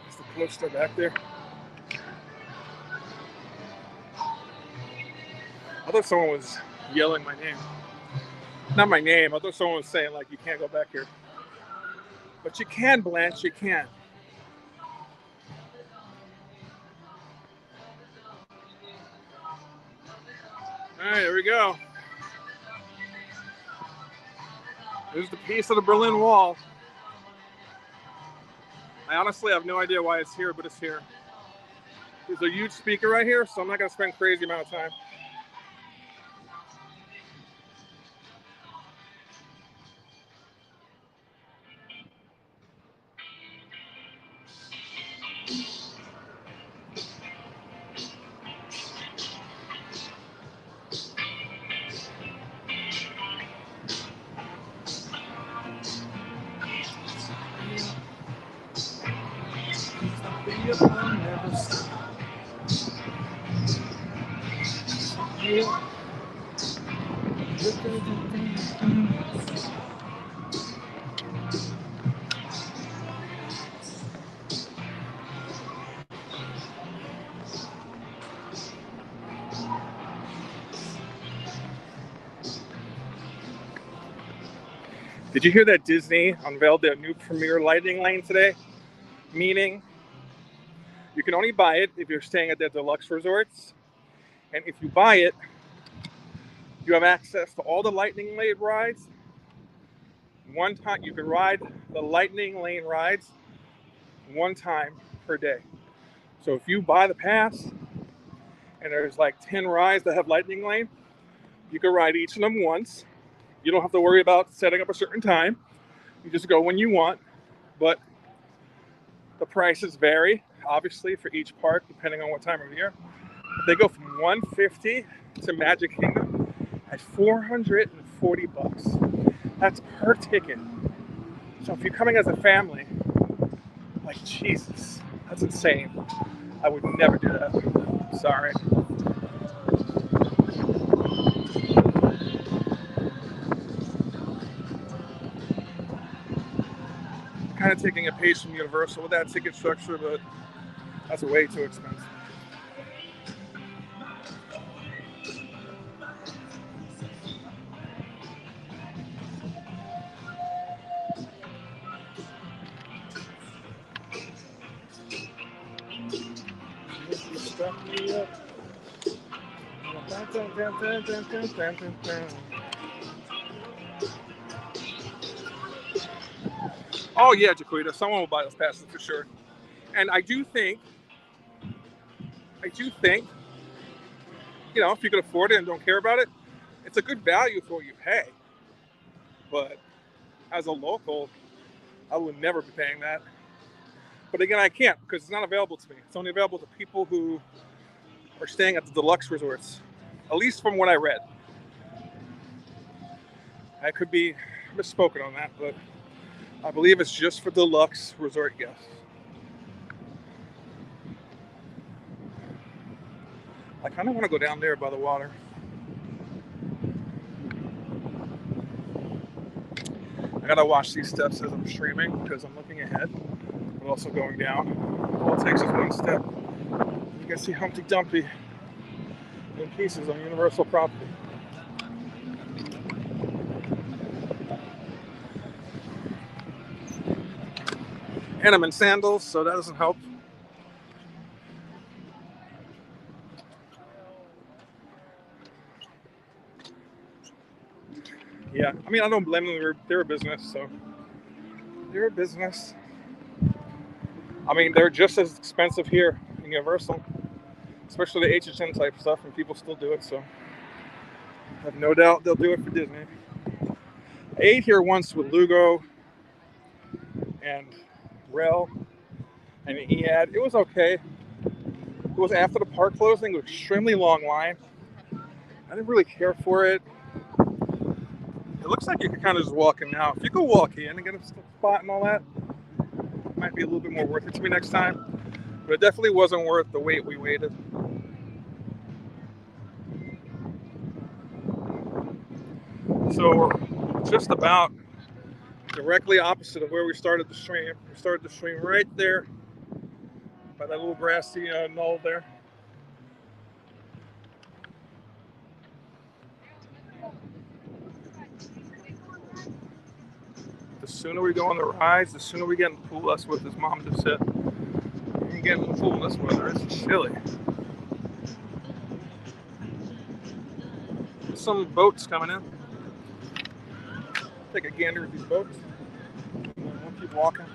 Is the coaster back there? I thought someone was yelling my name. Not my name. I thought someone was saying, like, you can't go back here. But you can, Blanche, you can. All right, here we go. There's the piece of the Berlin Wall. I honestly have no idea why it's here, but it's here. There's a huge speaker right here, so I'm not going to spend crazy amount of time. it will never stop. Yeah. Did you hear that Disney unveiled their new Premier Lightning Lane today? Meaning, you can only buy it if you're staying at their deluxe resorts. And if you buy it, you have access to all the Lightning Lane rides. One time, you can ride the Lightning Lane rides one time per day. So if you buy the pass and there's like 10 rides that have Lightning Lane, you can ride each of them once. You don't have to worry about setting up a certain time. You just go when you want. But the prices vary, obviously, for each park, depending on what time of year. They go from $150 to Magic Kingdom at $440. That's per ticket. So if you're coming as a family, like Jesus, that's insane. I would never do that. Sorry. Kind of taking a page from Universal with that ticket structure, but that's way too expensive. Oh yeah, Jaquita, someone will buy those passes for sure. And I do think, if you can afford it and don't care about it, it's a good value for what you pay. But as a local, I would never be paying that. But again, I can't because it's not available to me. It's only available to people who are staying at the deluxe resorts, at least from what I read. I could be misspoken on that, but I believe it's just for deluxe resort guests. I kind of want to go down there by the water. I gotta watch these steps as I'm streaming because I'm looking ahead, but also going down. All it takes is one step. You can see Humpty Dumpty in pieces on Universal property. And I'm in sandals, so that doesn't help. Yeah, I mean, I don't blame them. They're a business, so they're a business. I mean, they're just as expensive here in Universal, especially the HHN type stuff, and people still do it, so I have no doubt they'll do it for Disney. I ate here once with Lugo and Rel and Eyad. It was okay. It was after the park closing, an extremely long line. I didn't really care for it. It looks like you can kind of just walk in now. If you could walk in and get a spot and all that, it might be a little bit more worth it to me next time. But it definitely wasn't worth the wait we waited. So we're just about directly opposite of where we started the stream. We started the stream right there by that little grassy knoll there. The sooner we go on the rides, the sooner we get in the pool. That's what his mom just said. You can get in the pool in this weather. It's chilly. There's some boats coming in. Take a gander at these boats. We'll keep walking.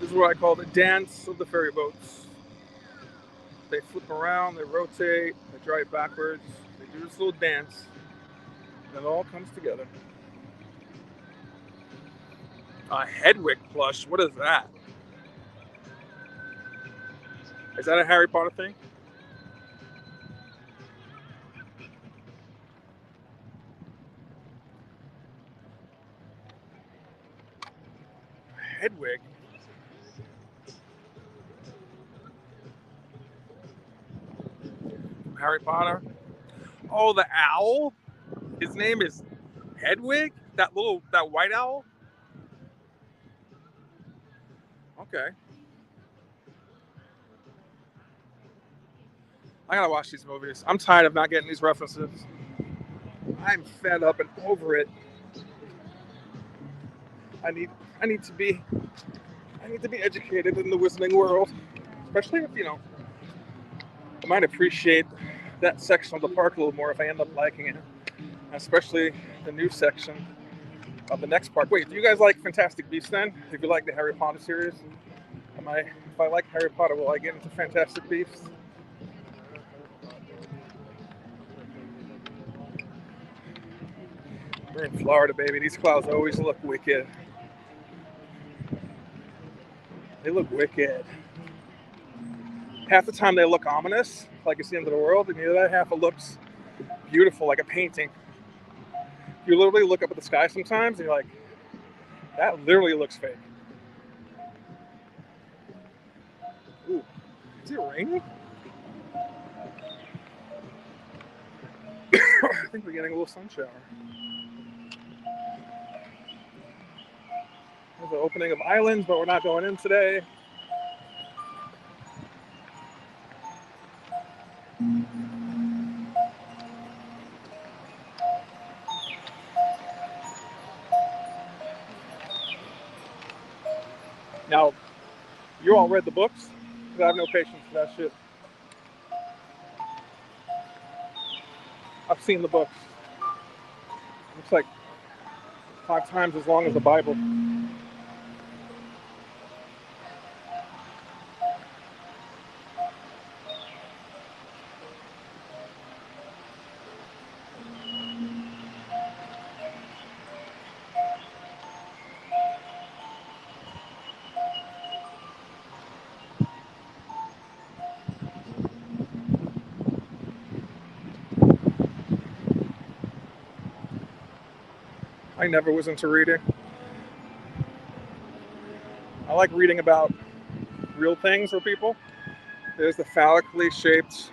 This is what I call the dance of the ferry boats. they flip around, they rotate, they drive backwards, they do this little dance, and it all comes together. A Hedwig plush, what is that? Is that a Harry Potter thing? Hedwig? Harry Potter? Oh, the owl? His name is Hedwig? That white owl? Okay. I gotta watch these movies. I'm tired of not getting these references. I'm fed up and over it. I need I need to be I need to be educated in the Wizarding world. Especially if, I might appreciate that section of the park a little more if I end up liking it. Especially the new section of the next park. Wait, do you guys like Fantastic Beasts then? If you like the Harry Potter series? If I like Harry Potter, will I get into Fantastic Beasts? We're in Florida, baby. These clouds always look wicked. They look wicked. Half the time they look ominous, like it's the end of the world, and the other half it looks beautiful, like a painting. You literally look up at the sky sometimes, and you're like, that literally looks fake. Ooh, is it raining? I think we're getting a little sun shower. There's the opening of islands, but we're not going in today. Now, you all read the books? Because I have no patience for that shit. I've seen the books. Looks like 5 times as long as the Bible. I never was into reading. I like reading about real things for people. There's the phallically shaped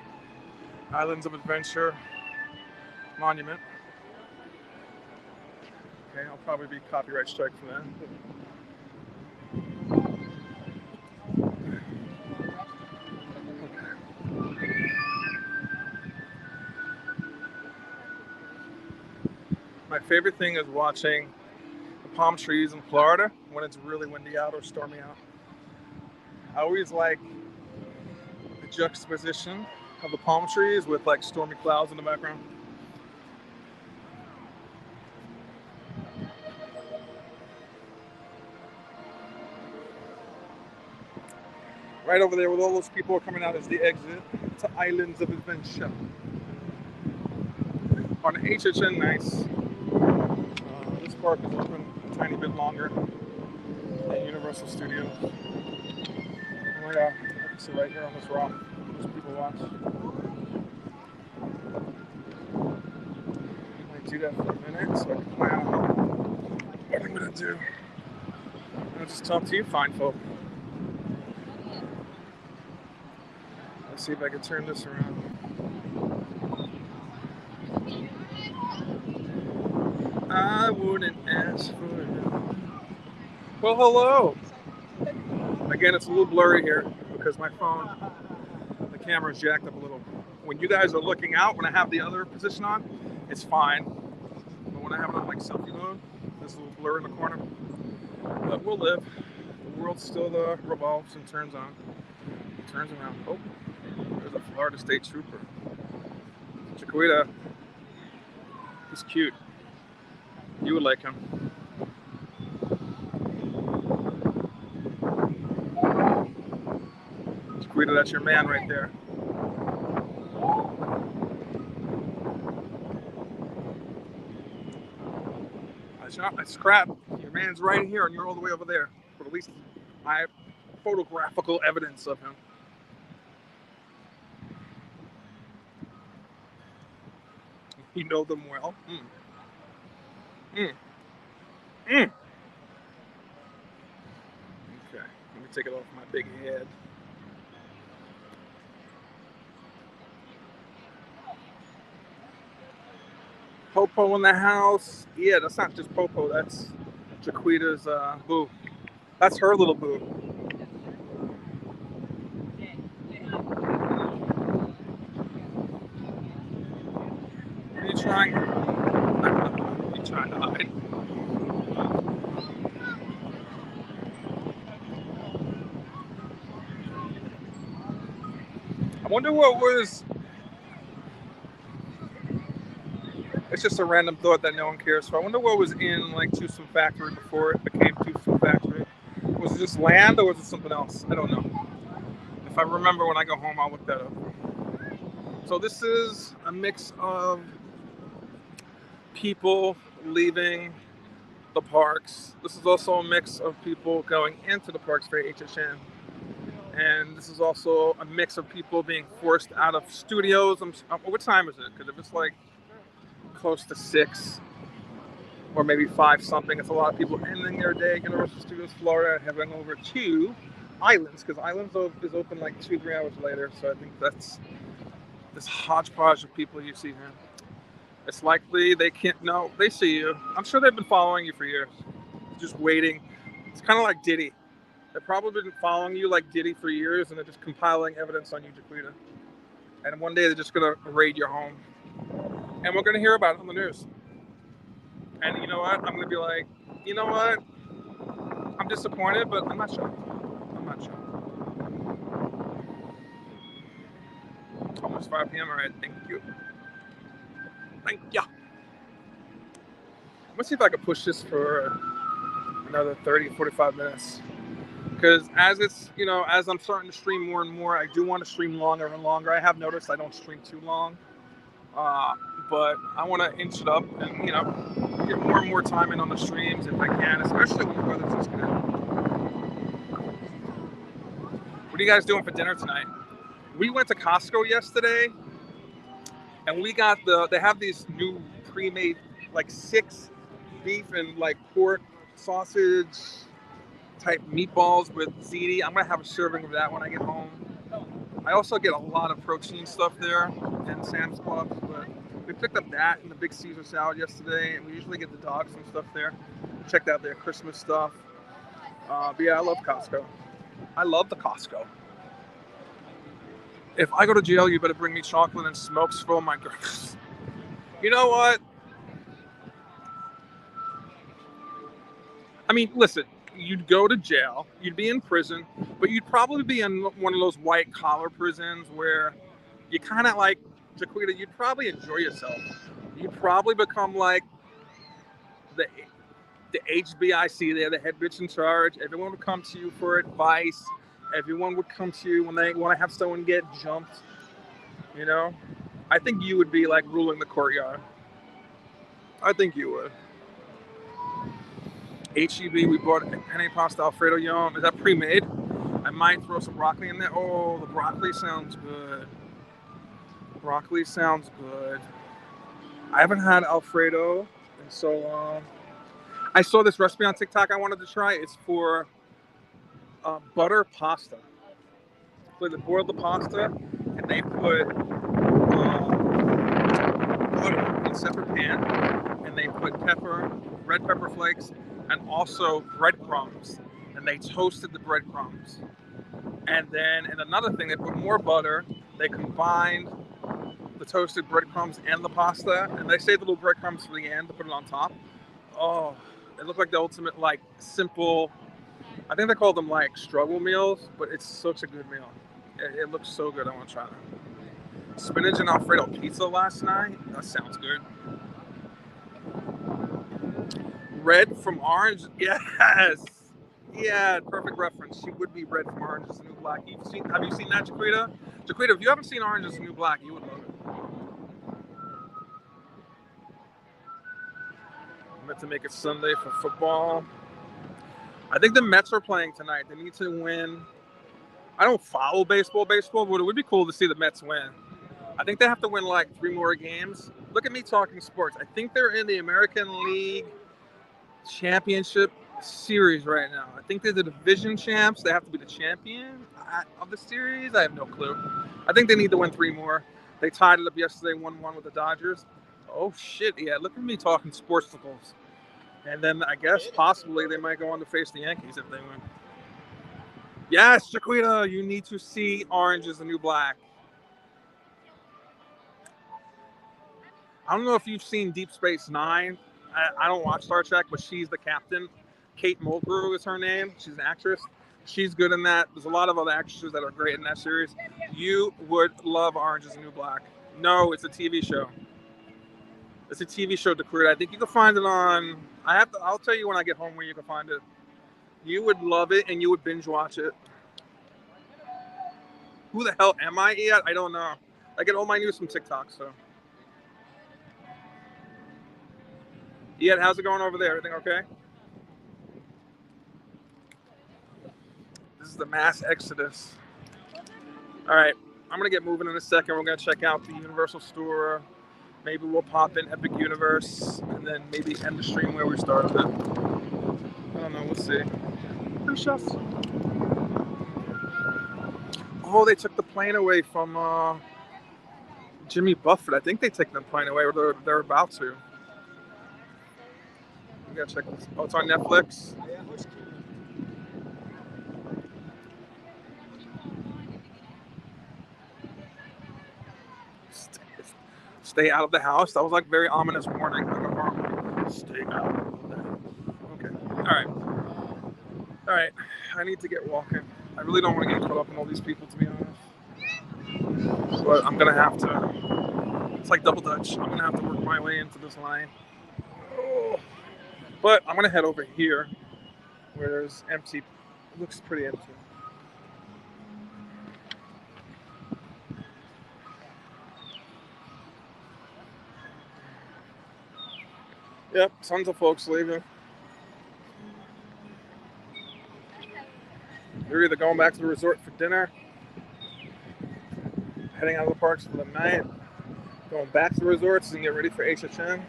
Islands of Adventure monument. Okay, I'll probably be copyright strike for that. My favorite thing is watching the palm trees in Florida when it's really windy out or stormy out. I always like the juxtaposition of the palm trees with like stormy clouds in the background. Right over there with all those people coming out is the exit to Islands of Adventure. On HHN nights, this park is open a tiny bit longer than Universal Studios. Oh my god, I can sit right here on this rock. There's people watch. I might do that for a minute so I can plan out what I'm gonna do. I'll just talk to you fine folk. Let's see if I can turn this around. I wouldn't ask for it. Well, hello. Again, it's a little blurry here because my phone, the camera is jacked up a little. When you guys are looking out, when I have the other position on, it's fine. But when I have it on like selfie mode, there's a little blur in the corner. But we'll live. The world still revolves and turns on. Turns around. Oh, there's a Florida State Trooper. Chiquita. He's cute. You would like him. Chiquita, that's your man right there. shot. That's crap. Your man's right here, and you're all the way over there. But at least I have photographical evidence of him. You know them well. Okay, let me take it off my big head. Popo in the house. Yeah, that's not just Popo. That's Jaquita's boo. That's her little boo. What are you trying? What are you trying to hide? I wonder what was. It's just a random thought that no one cares for. I wonder what was in like Toothsome Factory before it became Toothsome Factory. Was it just land or was it something else? I don't know. If I remember when I go home, I'll look that up. So this is a mix of people leaving the parks. This is also a mix of people going into the parks for HHN. And this is also a mix of people being forced out of studios. What time is it? Because if it's like close to 6 or maybe 5 something, it's a lot of people ending their day at Universal Studios Florida, heading over to Islands, because Islands is open like 2-3 hours later. So I think that's this hodgepodge of people you see here. It's likely they can't. No, they see you. I'm sure they've been following you for years, just waiting. It's kind of like Diddy. They've probably been following you like Diddy for years, and they're just compiling evidence on you, Jaquita. And one day they're just gonna raid your home, and we're gonna hear about it on the news. And you know what? I'm gonna be like, you know what? I'm disappointed, but I'm not shocked. I'm not shocked. Almost 5 p.m. All right, thank you. Thank ya. I'm gonna see if I can push this for another 30, 45 minutes. Because as it's, as I'm starting to stream more and more, I do want to stream longer and longer. I have noticed I don't stream too long. But I want to inch it up and, get more and more time in on the streams if I can, especially when the weather's this good. What are you guys doing for dinner tonight? We went to Costco yesterday, and we got they have these new pre-made, like 6 beef and like pork sausage type meatballs with ziti. I'm gonna have a serving of that when I get home. I also get a lot of protein stuff there in Sam's Club, but we picked up that and the big Caesar salad yesterday, and we usually get the dogs some stuff there. Checked out their Christmas stuff. But yeah, I love Costco. I love the Costco. If I go to jail, you better bring me chocolate and smokes for my girls. You know what? I mean, listen, you'd go to jail, you'd be in prison, but you'd probably be in one of those white collar prisons where you kind of like, Jaquita, you'd probably enjoy yourself. You'd probably become like the HBIC there, the head bitch in charge. Everyone would come to you for advice. Everyone would come to you when they want to have someone get jumped. I think you would be like ruling the courtyard. I think you would. HEB, we bought a penne pasta Alfredo yum. Is that pre-made? I might throw some broccoli in there. Oh, the broccoli sounds good. Broccoli sounds good. I haven't had Alfredo in so long. I saw this recipe on TikTok I wanted to try. It's for butter pasta. So they boiled the pasta and they put butter in a separate pan, and they put red pepper flakes, and also breadcrumbs, and they toasted the breadcrumbs. And then in another thing, they put more butter. They combined the toasted breadcrumbs and the pasta, and they saved the little breadcrumbs for the end to put it on top. Oh, it looked like the ultimate, like, simple. I think they call them like struggle meals, but it's such a good meal. It looks so good. I want to try that. Spinach and Alfredo pizza last night. That sounds good. Red from Orange. Yes. Yeah, perfect reference. She would be red from Orange is the New Black. Have you seen that, Jaquita? Jaquita, if you haven't seen Orange is the New Black, you would love it. meant to make it Sunday for football. I think the Mets are playing tonight. They need to win. I don't follow baseball, but it would be cool to see the Mets win. I think they have to win like 3 more games. Look at me talking sports. I think they're in the American League Championship Series right now. I think they're the division champs. They have to be the champion of the series. I have no clue. I think they need to win 3 more. They tied it up yesterday, 1-1 with the Dodgers. Oh, shit. Yeah, look at me talking sportsicles. And then I guess possibly they might go on to face the Yankees if they win. Yes, Jaquita, you need to see Orange is the New Black. I don't know if you've seen Deep Space Nine. I don't watch Star Trek, but she's the captain. Kate Mulgrew is her name. She's an actress. She's good in that. There's a lot of other actresses that are great in that series. You would love Orange is the New Black. No, it's a TV show. It's a TV show, Dakota. I think you can find it on. I'll tell you when I get home where you can find it. You would love it and you would binge watch it. Who the hell am I, Eyad? I don't know. I get all my news from TikTok, so. Eyad, how's it going over there? Everything okay? This is the mass exodus. All right, I'm gonna get moving in a second. We're gonna check out the Universal store. Maybe we'll pop in Epic Universe and then maybe end the stream where we started it. I don't know, we'll see. Precious. Oh, they took the plane away from Jimmy Buffett. I think they took the plane away, or they're about to. We gotta check this. Oh, it's on Netflix. Stay out of the house. That was like very ominous warning. Like stay out of the house. Okay. All right. I need to get walking. I really don't want to get caught up in all these people, to be honest. But I'm gonna have to. It's like double dutch. I'm gonna have to work my way into this line. Oh. But I'm gonna head over here, where there's empty. It looks pretty empty. Yep, tons of folks leaving. They're either going back to the resort for dinner, heading out of the parks for the night, going back to the resorts and get ready for HHN,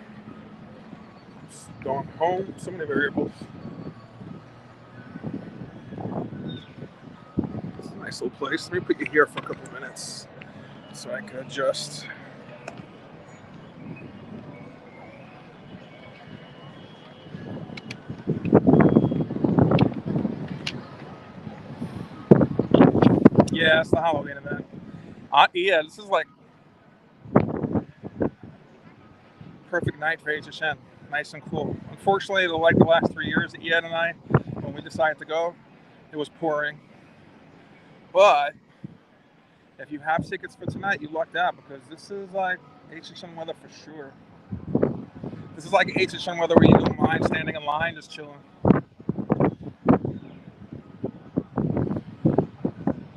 going home. So many variables. It's a nice little place. Let me put you here for a couple of minutes so I can adjust. Yeah, it's the Halloween event. Yeah, this is like perfect night for HHN. Nice and cool. Unfortunately, like the last 3 years, Eyad and I, when we decided to go, it was pouring. But if you have tickets for tonight, you lucked out because this is like HHN weather for sure. This is like HHN weather where you don't mind standing in line, just chilling.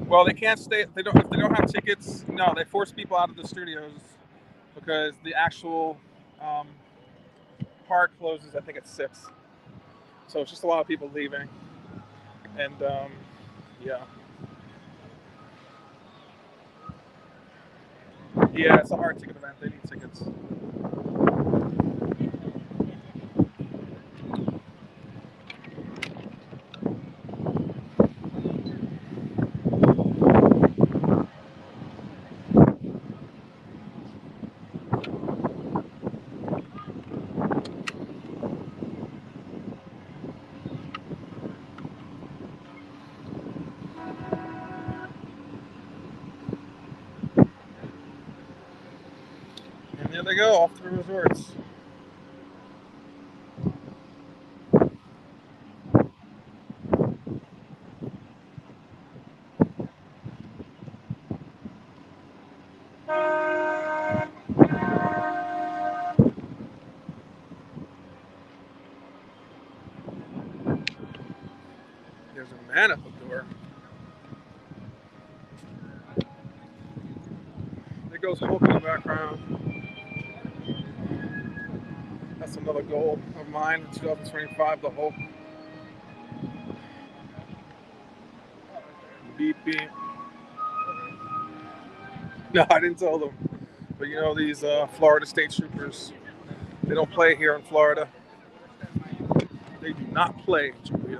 Well, they can't stay. If they don't have tickets, no, they force people out of the studios because the actual park closes. I think at 6. So it's just a lot of people leaving, and yeah, it's a hard ticket event. They need tickets. And there they go, off to the resorts. There's a man at the door. There goes Hulk in the background. That's another goal of mine in 2025. The whole beep beep. No, I didn't tell them. But you know these Florida state troopers, they don't play here in Florida. They do not play, Julia.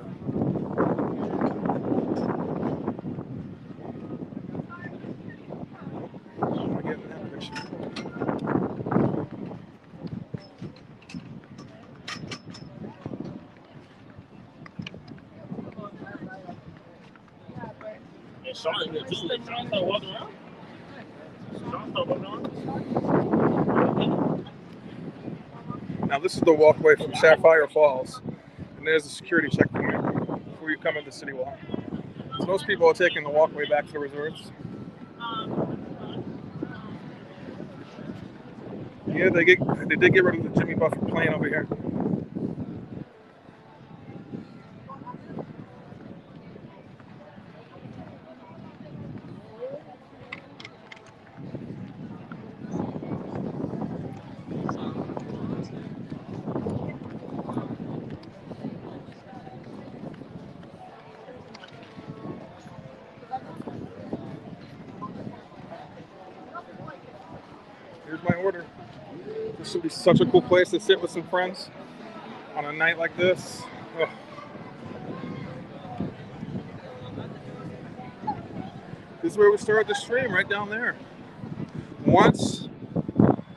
I'm getting that picture. And Sean is here too. Like Sean started walking around. Sean started walking around. Now this is the walkway from Sapphire Falls, and there's the security checkpoint before you come into CityWalk. So most people are taking the walkway back to the resorts. Yeah, they did get rid of the Jimmy Buffett plane over here. Here's my order. This would be such a cool place to sit with some friends on a night like this. Ugh. This is where we started the stream, right down there. Once,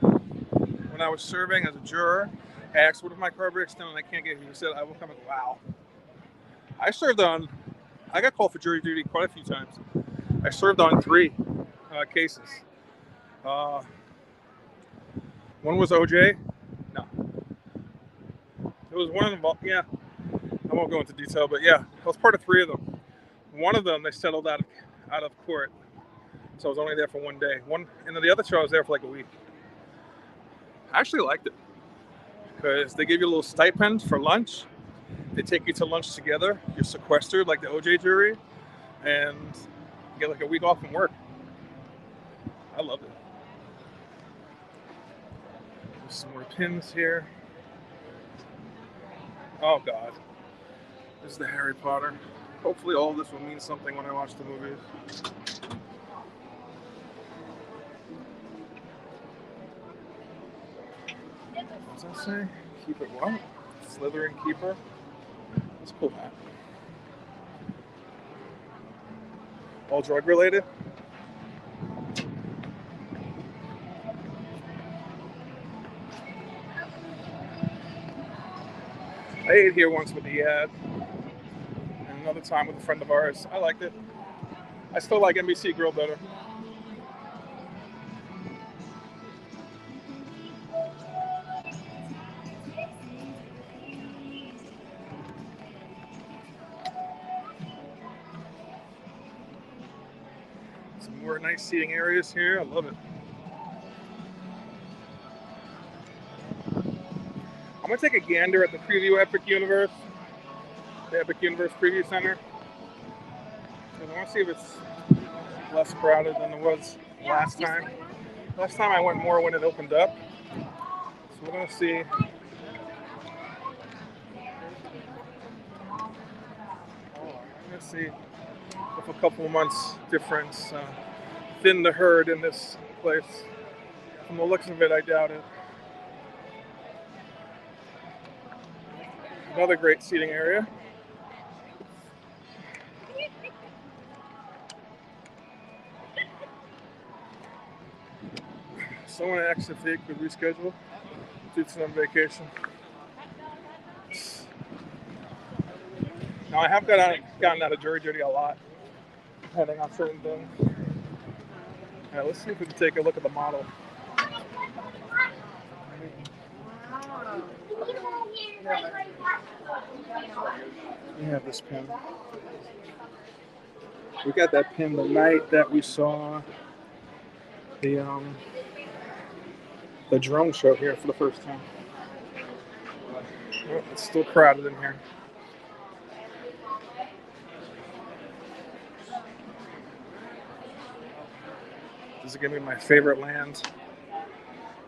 when I was serving as a juror, I asked, what if my car breaks down and I can't get here? He said, I will come. Wow. I got called for jury duty quite a few times. I served on 3 cases. One was OJ. No. It was one involved. Yeah. I won't go into detail, but yeah, I was part of 3 of them. One of them, they settled out of court. So I was only there for 1 day. And then the other 2, I was there for like a week. I actually liked it because they give you a little stipend for lunch. They take you to lunch together. You're sequestered like the OJ jury, and you get like a week off from work. I loved it. There's some more pins here. Oh God, this is the Harry Potter. Hopefully all of this will mean something when I watch the movies. What's that say? Keep it what? Slytherin Keeper? That's a cool hat. All drug related? I ate here once with Eyad, and another time with a friend of ours. I liked it. I still like NBC Grill better. Some more nice seating areas here. I love it. I'm gonna take a gander at the Preview Epic Universe, the Epic Universe Preview Center. I want to see if it's less crowded than it was last time. Last time I went more when it opened up. So we're gonna see. Let's see if a couple of months difference thinned the herd in this place. From the looks of it, I doubt it. Another great seating area. Someone at XFA could reschedule due to some vacation. Now I have gotten out of jury duty a lot, depending on certain things. All right, let's see if we can take a look at the model. We have this pin. We got that pin the night that we saw the drone show here for the first time. Oh, it's still crowded in here. This is gonna be my favorite land.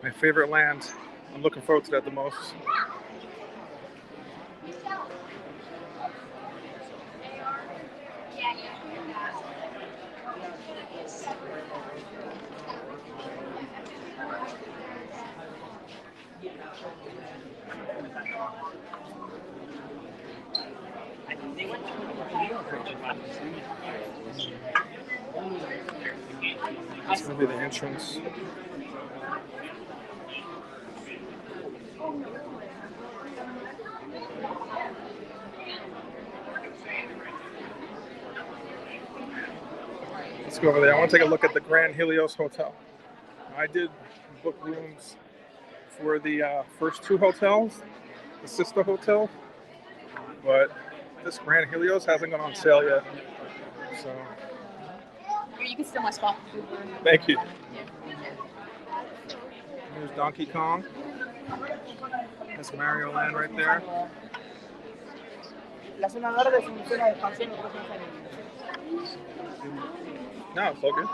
My favorite land I'm looking forward to that the most. That's going to be the entrance. Let's go over there. I want to take a look at the Grand Helios Hotel. I did book rooms for the first two hotels, the sister hotel, but this Grand Helios hasn't gone on sale yet. So, You can steal my spot. thank you. Here's Donkey Kong. That's Mario Land right there. No, it's all good.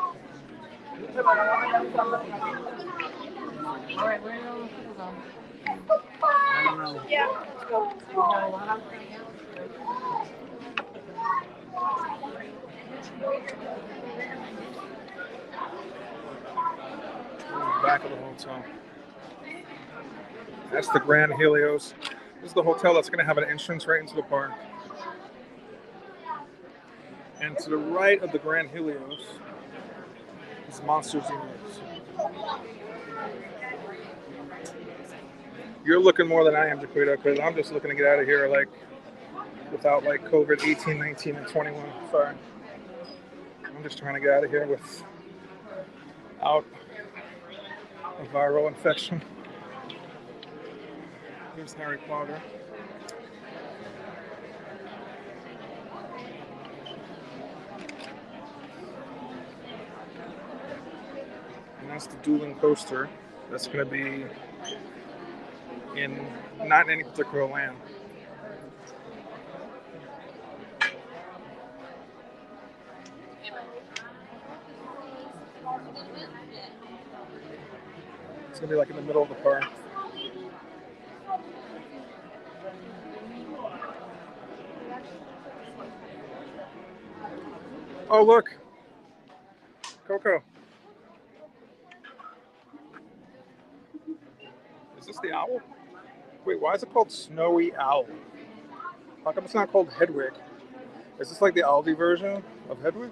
Yeah, let's go. Back of the hotel. That's the Grand Helios. This is the hotel that's going to have an entrance right into the park. And to the right of the Grand Helios is Monsters Universe. You're looking more than I am, Jaquita, because I'm just looking to get out of here like without like COVID 18, 19, and 21. Sorry. I'm just trying to get out of here without a viral infection. Here's Harry Potter. And that's the dueling coaster. That's going to be not in any particular land. It's going to be like in the middle of the park. Oh, look. Coco. Is this the owl? Wait, why is it called Snowy Owl? How come it's not called Hedwig? Is this like the Aldi version of Hedwig?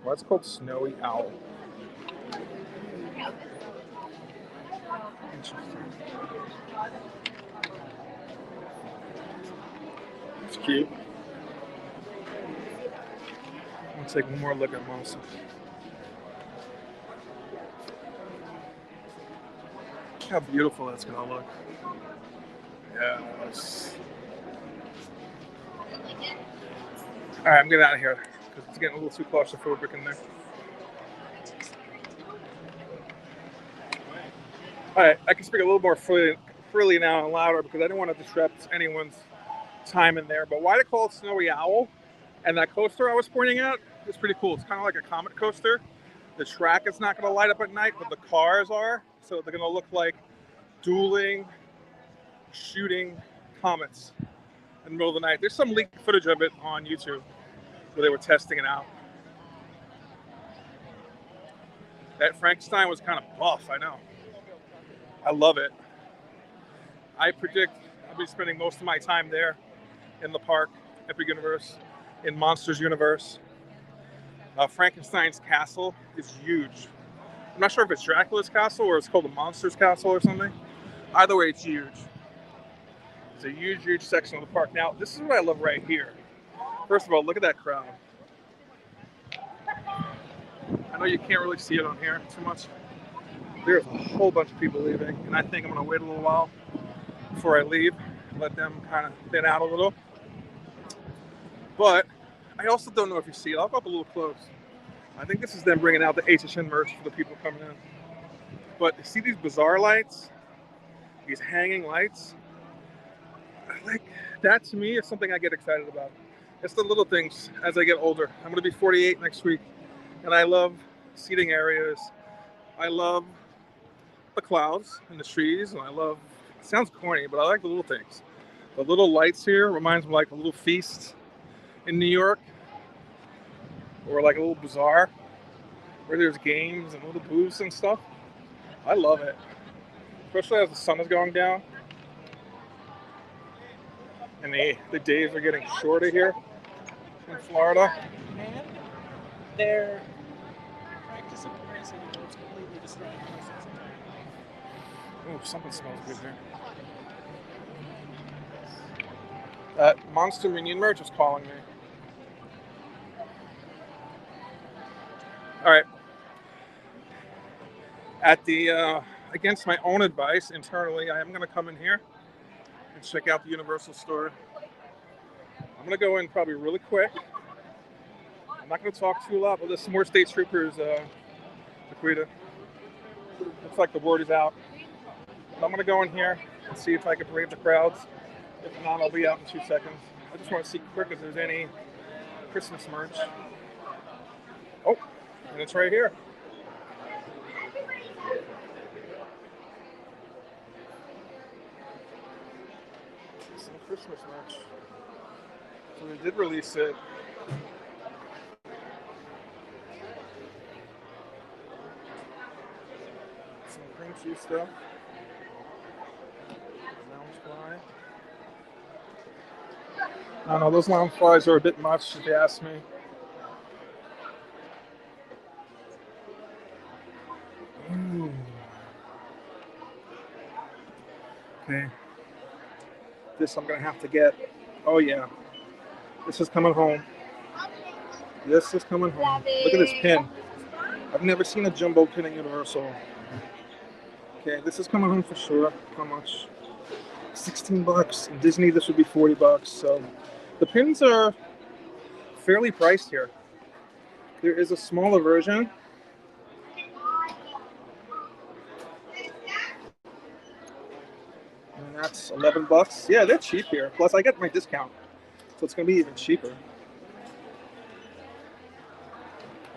Why is it called Snowy Owl? Interesting. It's cute. Let's take one more look at Monsters. Look how beautiful that's gonna look. Yes. All right, I'm getting out of here because it's getting a little too claustrophobic in there. All right, I can speak a little more freely now and louder because I didn't want to disrupt anyone's time in there. But why they call it Snowy Owl? And that coaster I was pointing out is pretty cool. It's kind of like a comet coaster. The track is not going to light up at night, but the cars are. So they're going to look like dueling, shooting comets in the middle of the night. There's some leaked footage of it on YouTube where they were testing it out. That Frankenstein was kind of buff, I know. I love it. I predict I'll be spending most of my time there in the park, Epic Universe, in Monsters Universe. Frankenstein's castle is huge. I'm not sure if it's Dracula's castle or it's called the Monsters Castle or something. Either way, it's huge. It's a huge, huge section of the park. Now, this is what I love right here. First of all, look at that crowd. I know you can't really see it on here too much. There's a whole bunch of people leaving, and I think I'm going to wait a little while before I leave, let them kind of thin out a little. But I also don't know if you see it. I'll go up a little close. I think this is them bringing out the HHN merch for the people coming in. But see these bizarre lights? These hanging lights? Like, that to me is something I get excited about. It's the little things as I get older. I'm going to be 48 next week, and I love seating areas. I love the clouds and the trees, and I love. It sounds corny, but I like the little things. The little lights here reminds me like a little feast in New York, or like a little bazaar where there's games and little booths and stuff. I love it, especially as the sun is going down and the days are getting shorter here in Florida. And their practice of racing is completely destroying horses. Oh, something smells good here. That Monster Minion merch is calling me. All right. At the against my own advice internally, I am going to come in here and check out the Universal store. I'm going to go in probably really quick. I'm not going to talk too loud, but there's some more state troopers, Jaquita. Looks like the word is out. But I'm going to go in here and see if I can brave the crowds. If not, I'll be out in 2 seconds. I just want to see quick if there's any Christmas merch. Oh, and it's right here. Some Christmas merch. So they did release it. Some cream cheese stuff. Lounge fly. I don't know, those lounge flies are a bit much if you ask me. Ooh. Okay. This I'm gonna have to get. Oh yeah. This is coming home. This is coming home. Look at this pin. I've never seen a jumbo pin at Universal. Okay, this is coming home for sure. How much? $16. In Disney, this would be $40. So the pins are fairly priced here. There is a smaller version. And that's $11. Yeah, they're cheap here. Plus, I get my discount. So it's going to be even cheaper.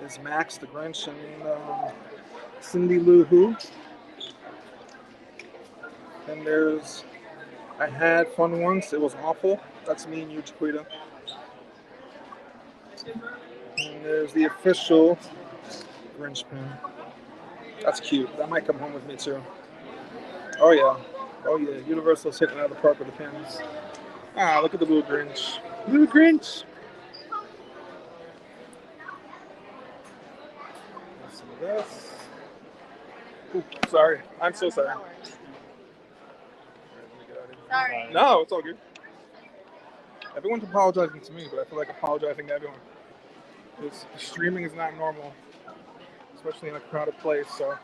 There's Max the Grinch and Cindy Lou Who. And there's I had fun once. It was awful. That's me and you, Jaquita. And there's the official Grinch pin. That's cute. That might come home with me too. Oh yeah. Oh yeah. Universal's hitting out of the park with the pins. Ah, look at the little Grinch. Little Grinch. Some of this. Ooh, sorry. I'm so sorry. Sorry. No, it's all good. Everyone's apologizing to me, but I feel like apologizing to everyone. Because streaming is not normal, especially in a crowded place. So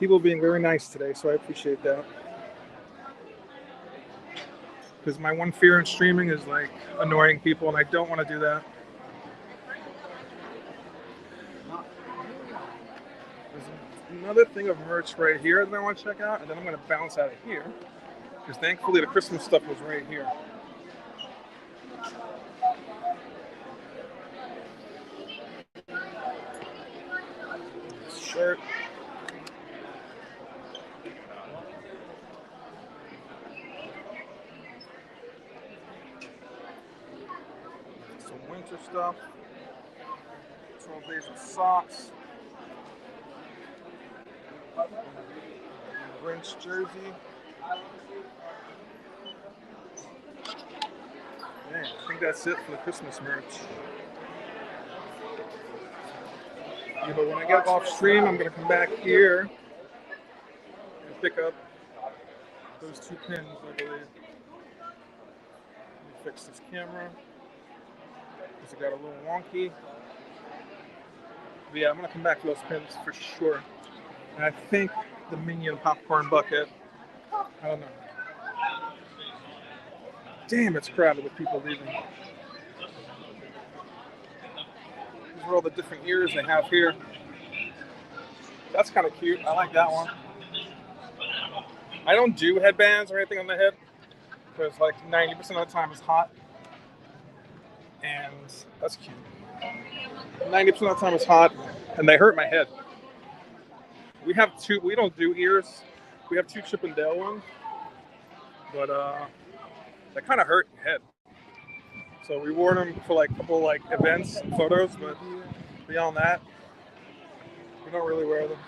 people being very nice today, so I appreciate that. Because my one fear in streaming is like annoying people, and I don't want to do that. There's another thing of merch right here that I want to check out, and then I'm going to bounce out of here. Because thankfully the Christmas stuff was right here. Shirt. Some winter stuff. 12 days of socks. Grinch jersey. Man, I think that's it for the Christmas merch. Yeah, but when I get off stream, I'm going to come back here and pick up those 2 pins, I believe. Let me fix this camera because it got a little wonky. But yeah, I'm going to come back to those pins for sure. And I think the Minion popcorn bucket, I don't know. Damn, it's crowded with people leaving. These are all the different ears they have here. That's kind of cute. I like that one. I don't do headbands or anything on the head because like 90% of the time it's hot. And that's cute. 90% of the time it's hot and they hurt my head. We have two. We don't do ears. We have two Chip and Dale ones, but that kind of hurt your head. So we wore them for like a couple like events, photos, but beyond that, we don't really wear them.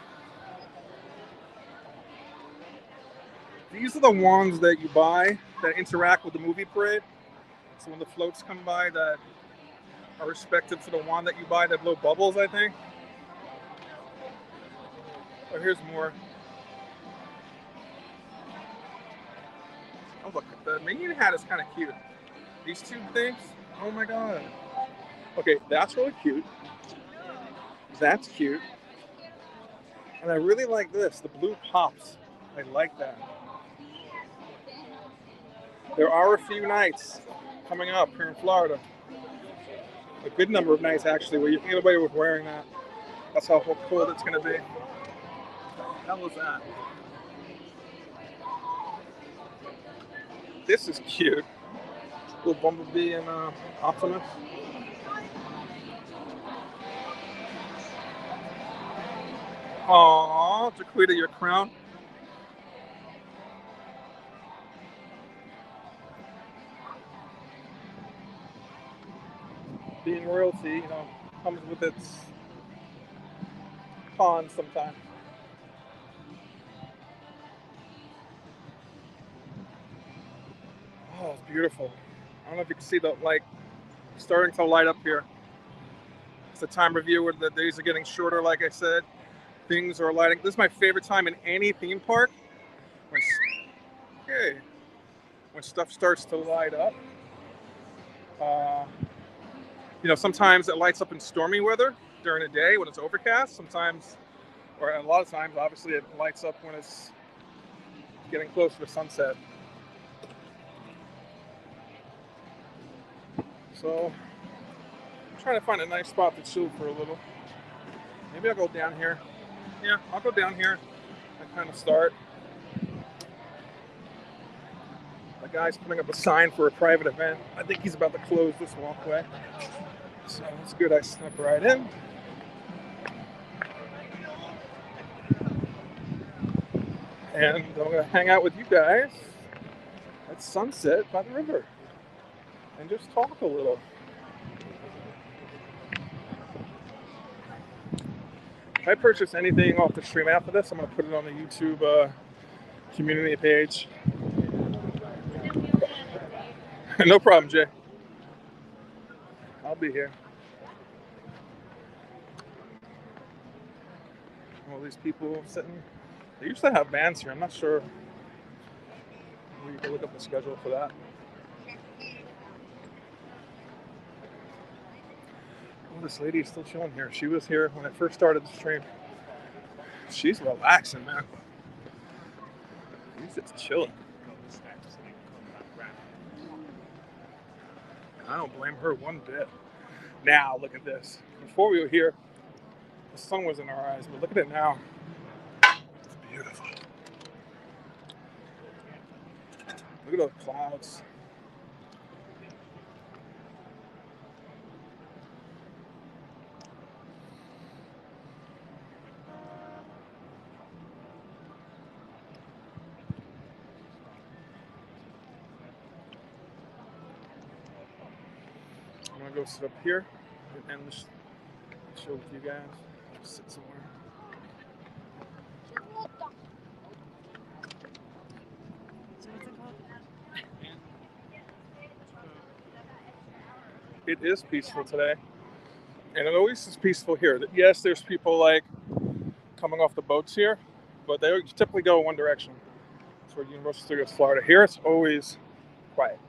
These are the ones that you buy that interact with the movie parade. So when the floats come by that are respective to the wand that you buy that blow bubbles, I think. Oh, here's more. Oh, look, the minion hat is kind of cute. These two things, oh my god. Okay, that's really cute. That's cute. And I really like this, the blue pops. I like that. There are a few nights coming up here in Florida. A good number of nights, actually, where you can get away with wearing that. That's how cold it's going to be. What the hell is that? This is cute. Little Bumblebee and Optimus. Aww, Jaquita, your crown. Being royalty, you know, comes with its cons sometimes. Oh, it's beautiful. I don't know if you can see the light starting to light up here. It's the time of year where the days are getting shorter, like I said. Things are lighting. This is my favorite time in any theme park. When stuff starts to light up. You know, sometimes it lights up in stormy weather during the day when it's overcast. Sometimes, or a lot of times, obviously, it lights up when it's getting closer to sunset. So, I'm trying to find a nice spot to chill for a little. Maybe I'll go down here. Yeah, I'll go down here and kind of start. The guy's putting up a sign for a private event. I think he's about to close this walkway. So it's good I step right in. And I'm going to hang out with you guys at sunset by the river and just talk a little. If I purchase anything off the stream after this, I'm going to put it on the YouTube community page. No problem, Jay. I'll be here. All these people sitting. They used to have bands here. I'm not sure. We can look up the schedule for that. Oh, this lady is still chilling here. She was here when I first started the stream. She's relaxing, man. She's just chilling. I don't blame her one bit. Now, look at this. Before we were here, the sun was in our eyes, but look at it now. It's beautiful. Look at those clouds. I'm gonna go sit up here and just chill with you guys. Just sit somewhere. So what's it called? It is peaceful today, and it always is peaceful here. Yes, there's people like coming off the boats here, but they typically go in one direction. That's where Universal Studios Florida. Here it's always quiet.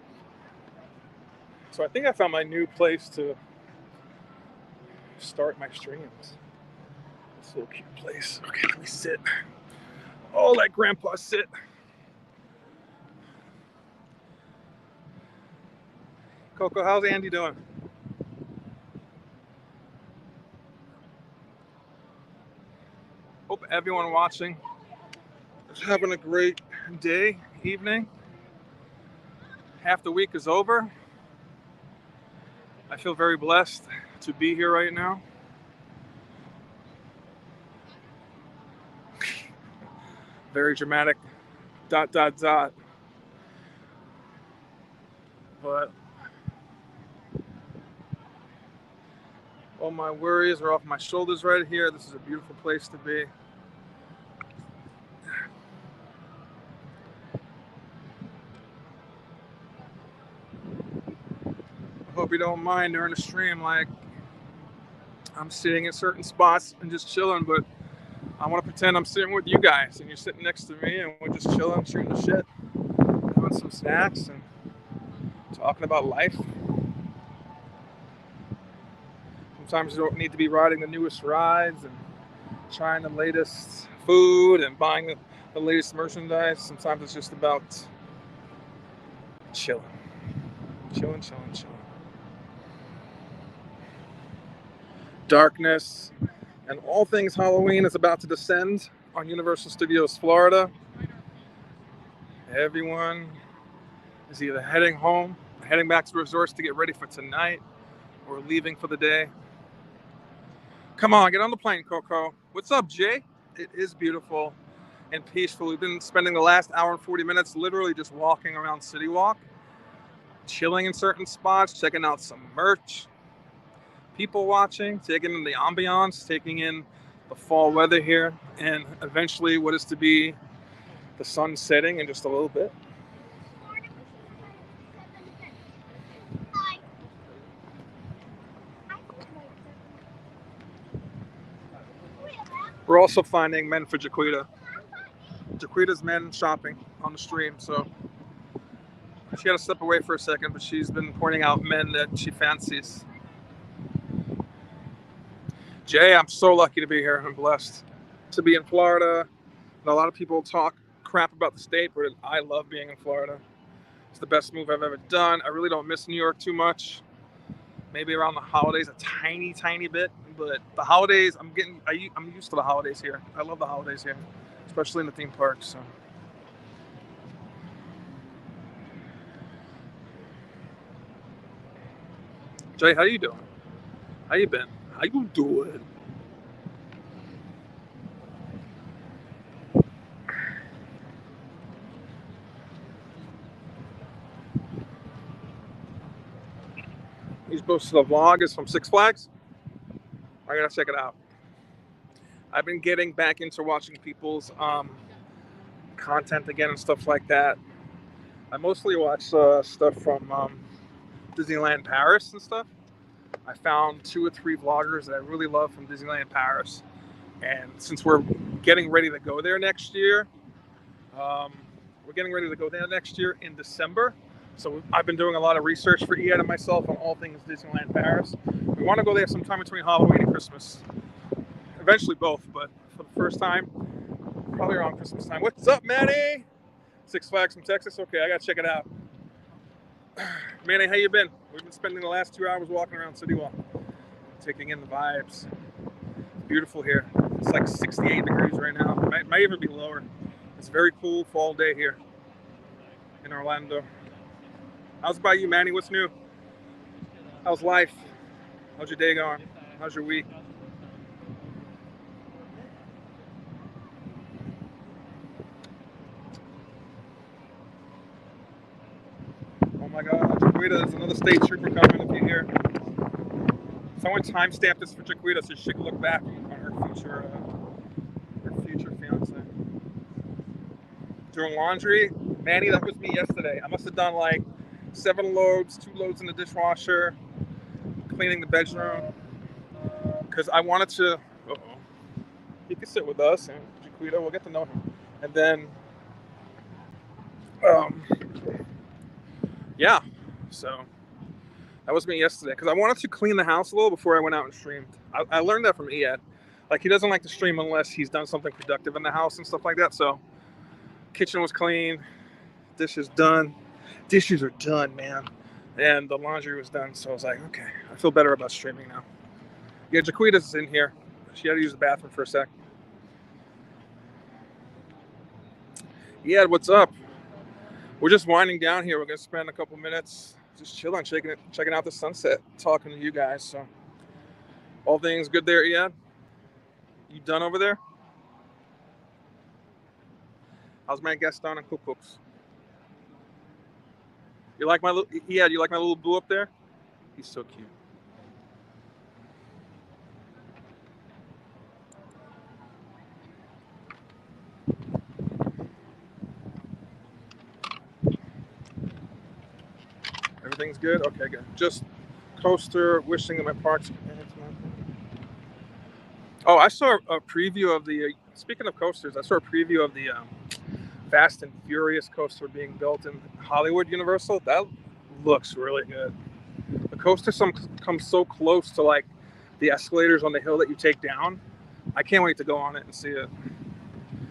So I think I found my new place to start my streams. This little cute place. Okay, let me sit. Oh, let Grandpa sit. Coco, how's Andy doing? Hope everyone watching is having a great day, evening. Half the week is over. I feel very blessed to be here right now. very dramatic ... But all my worries are off my shoulders right here. This is a beautiful place to be. I hope you don't mind during the stream, like I'm sitting in certain spots and just chilling, but I want to pretend I'm sitting with you guys and you're sitting next to me and we're just chilling, shooting the shit, having some snacks and talking about life. Sometimes you don't need to be riding the newest rides and trying the latest food and buying the latest merchandise. Sometimes it's just about chilling. Darkness and all things Halloween is about to descend on Universal Studios Florida. Everyone is either heading home, heading back to the resorts to get ready for tonight, or leaving for the day. Come on, get on the plane, Coco. What's up, Jay? It is beautiful and peaceful. We've been spending the last hour and 40 minutes literally just walking around CityWalk, chilling in certain spots, checking out some merch, people watching, taking in the ambiance, taking in the fall weather here, and eventually what is to be the sun setting in just a little bit. We're also finding men for Jaquita. Jaquita's men shopping on the stream, so she had to step away for a second, but she's been pointing out men that she fancies. Jay, I'm so lucky to be here. I'm blessed to be in Florida. And a lot of people talk crap about the state, but I love being in Florida. It's the best move I've ever done. I really don't miss New York too much. Maybe around the holidays a tiny bit, but the holidays I'm used to the holidays here. I love the holidays here, especially in the theme parks. So. Jay, how you doing? How you been? How you doing? He's posted a vlog. It's from Six Flags. I gotta check it out. I've been getting back into watching people's content again and stuff like that. I mostly watch stuff from Disneyland Paris and stuff. I found 2 or 3 vloggers that I really love from Disneyland Paris. And since we're getting ready to go there next year, in December. So I've been doing a lot of research for Eyad and myself on all things Disneyland Paris. We want to go there sometime between Halloween and Christmas. Eventually both, but for the first time, probably around Christmas time. What's up, Manny? Six Flags from Texas. Okay, I gotta check it out. Manny, how you been? We've been spending the last 2 hours walking around CityWalk, taking in the vibes. Beautiful here. It's like 68 degrees right now. Might even be lower. It's a very cool fall day here in Orlando. How's it about you, Manny? What's new? How's life? How's your day going? How's your week? Oh my God, Jaquita, there's another state trooper coming if you hear. Someone timestamped this for Jaquita so she could look back on her future fiance. Doing laundry, Manny, that was me yesterday. I must have done like 7 loads, 2 loads in the dishwasher, cleaning the bedroom, because I wanted to. He could sit with us and Jaquita, we'll get to know him, and then, yeah. So that was me yesterday because I wanted to clean the house a little before I went out and streamed. I learned that from Eyad. Like, he doesn't like to stream unless he's done something productive in the house and stuff like that. So kitchen was clean, dishes done. Dishes are done, man. And the laundry was done. So I was like, okay, I feel better about streaming now. Yeah, Jaquita's in here. She had to use the bathroom for a sec. Yeah, what's up? We're just winding down here. We're going to spend a couple minutes just chilling, checking out the sunset, talking to you guys. So, all things good there, Eyad? You done over there? How's my guest down in Cookbooks? You like my little? Yeah, you like my little boo up there? He's so cute. Everything's good? Okay, good. Just coaster, wishing that my parks. Oh, I saw a preview of the. Speaking of coasters, I saw a preview of the Fast and Furious coaster being built in Hollywood Universal. That looks really good. The coaster comes so close to like the escalators on the hill that you take down. I can't wait to go on it and see it.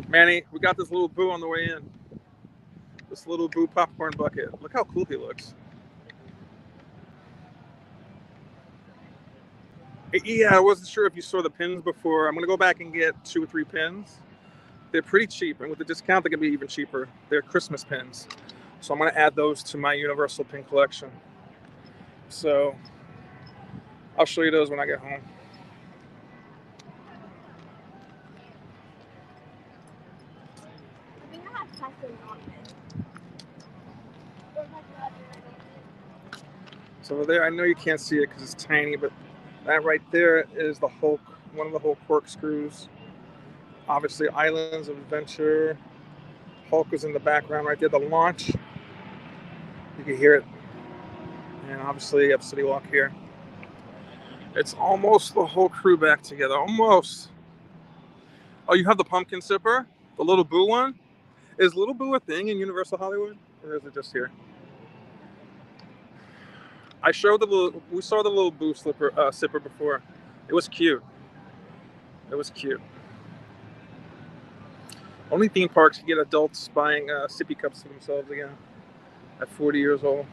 Manny, we got this little boo on the way in. This little boo popcorn bucket. Look how cool he looks. Yeah, I wasn't sure if you saw the pins before. I'm going to go back and get 2 or 3 pins. They're pretty cheap, and with the discount, they can be even cheaper. They're Christmas pins. So I'm going to add those to my Universal pin collection. So I'll show you those when I get home. So over there, I know you can't see it because it's tiny, but that right there is the Hulk, one of the Hulk corkscrews. Obviously, Islands of Adventure. Hulk is in the background right there. The launch, you can hear it. And obviously, you have CityWalk here. It's almost the whole crew back together. Almost. Oh, you have the pumpkin sipper? The little boo one? Is Little Boo a thing in Universal Hollywood? Or is it just here? We saw the little boo sipper before. It was cute. It was cute. Only theme parks can get adults buying sippy cups for themselves again at 40 years old.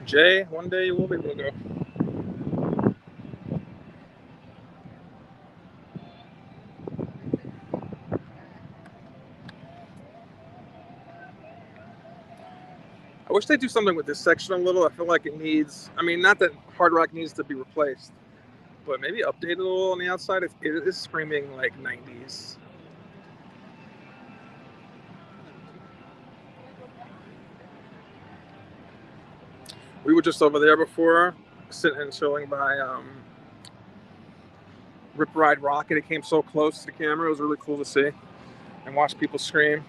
Jay, one day you will be able to go. I wish they'd do something with this section a little. I feel like it needs, I mean, not that Hard Rock needs to be replaced, but maybe update it a little on the outside. It is screaming like 90s. We were just over there before, sitting and chilling by Rip Ride Rocket. It came so close to the camera. It was really cool to see and watch people scream.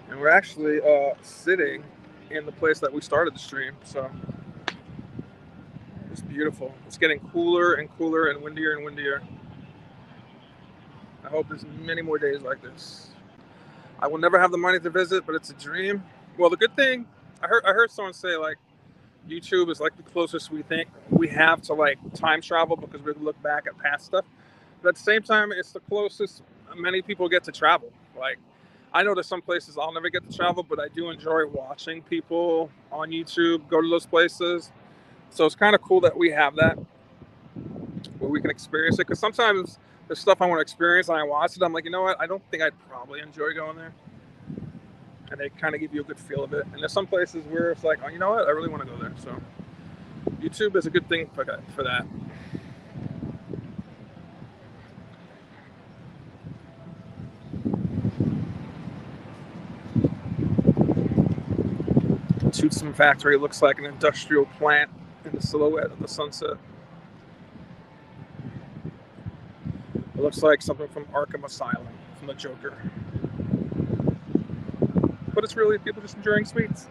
And we're actually sitting in the place that we started the stream, so it's beautiful. It's getting cooler and cooler and windier and windier. I hope there's many more days like this. I will never have the money to visit, but it's a dream. Well, the good thing, I heard someone say like YouTube is like the closest we think we have to like time travel because we look back at past stuff. But at the same time, it's the closest many people get to travel. Like, I know there's some places I'll never get to travel, but I do enjoy watching people on YouTube go to those places. So it's kind of cool that we have that where we can experience it. Because sometimes there's stuff I want to experience and I watch it. I'm like, you know what? I don't think I'd probably enjoy going there. And they kind of give you a good feel of it. And there's some places where it's like, oh, you know what? I really want to go there. So YouTube is a good thing for that. Toothsome Factory looks like an industrial plant in the silhouette of the sunset. It looks like something from Arkham Asylum, from the Joker. But it's really people just enjoying sweets.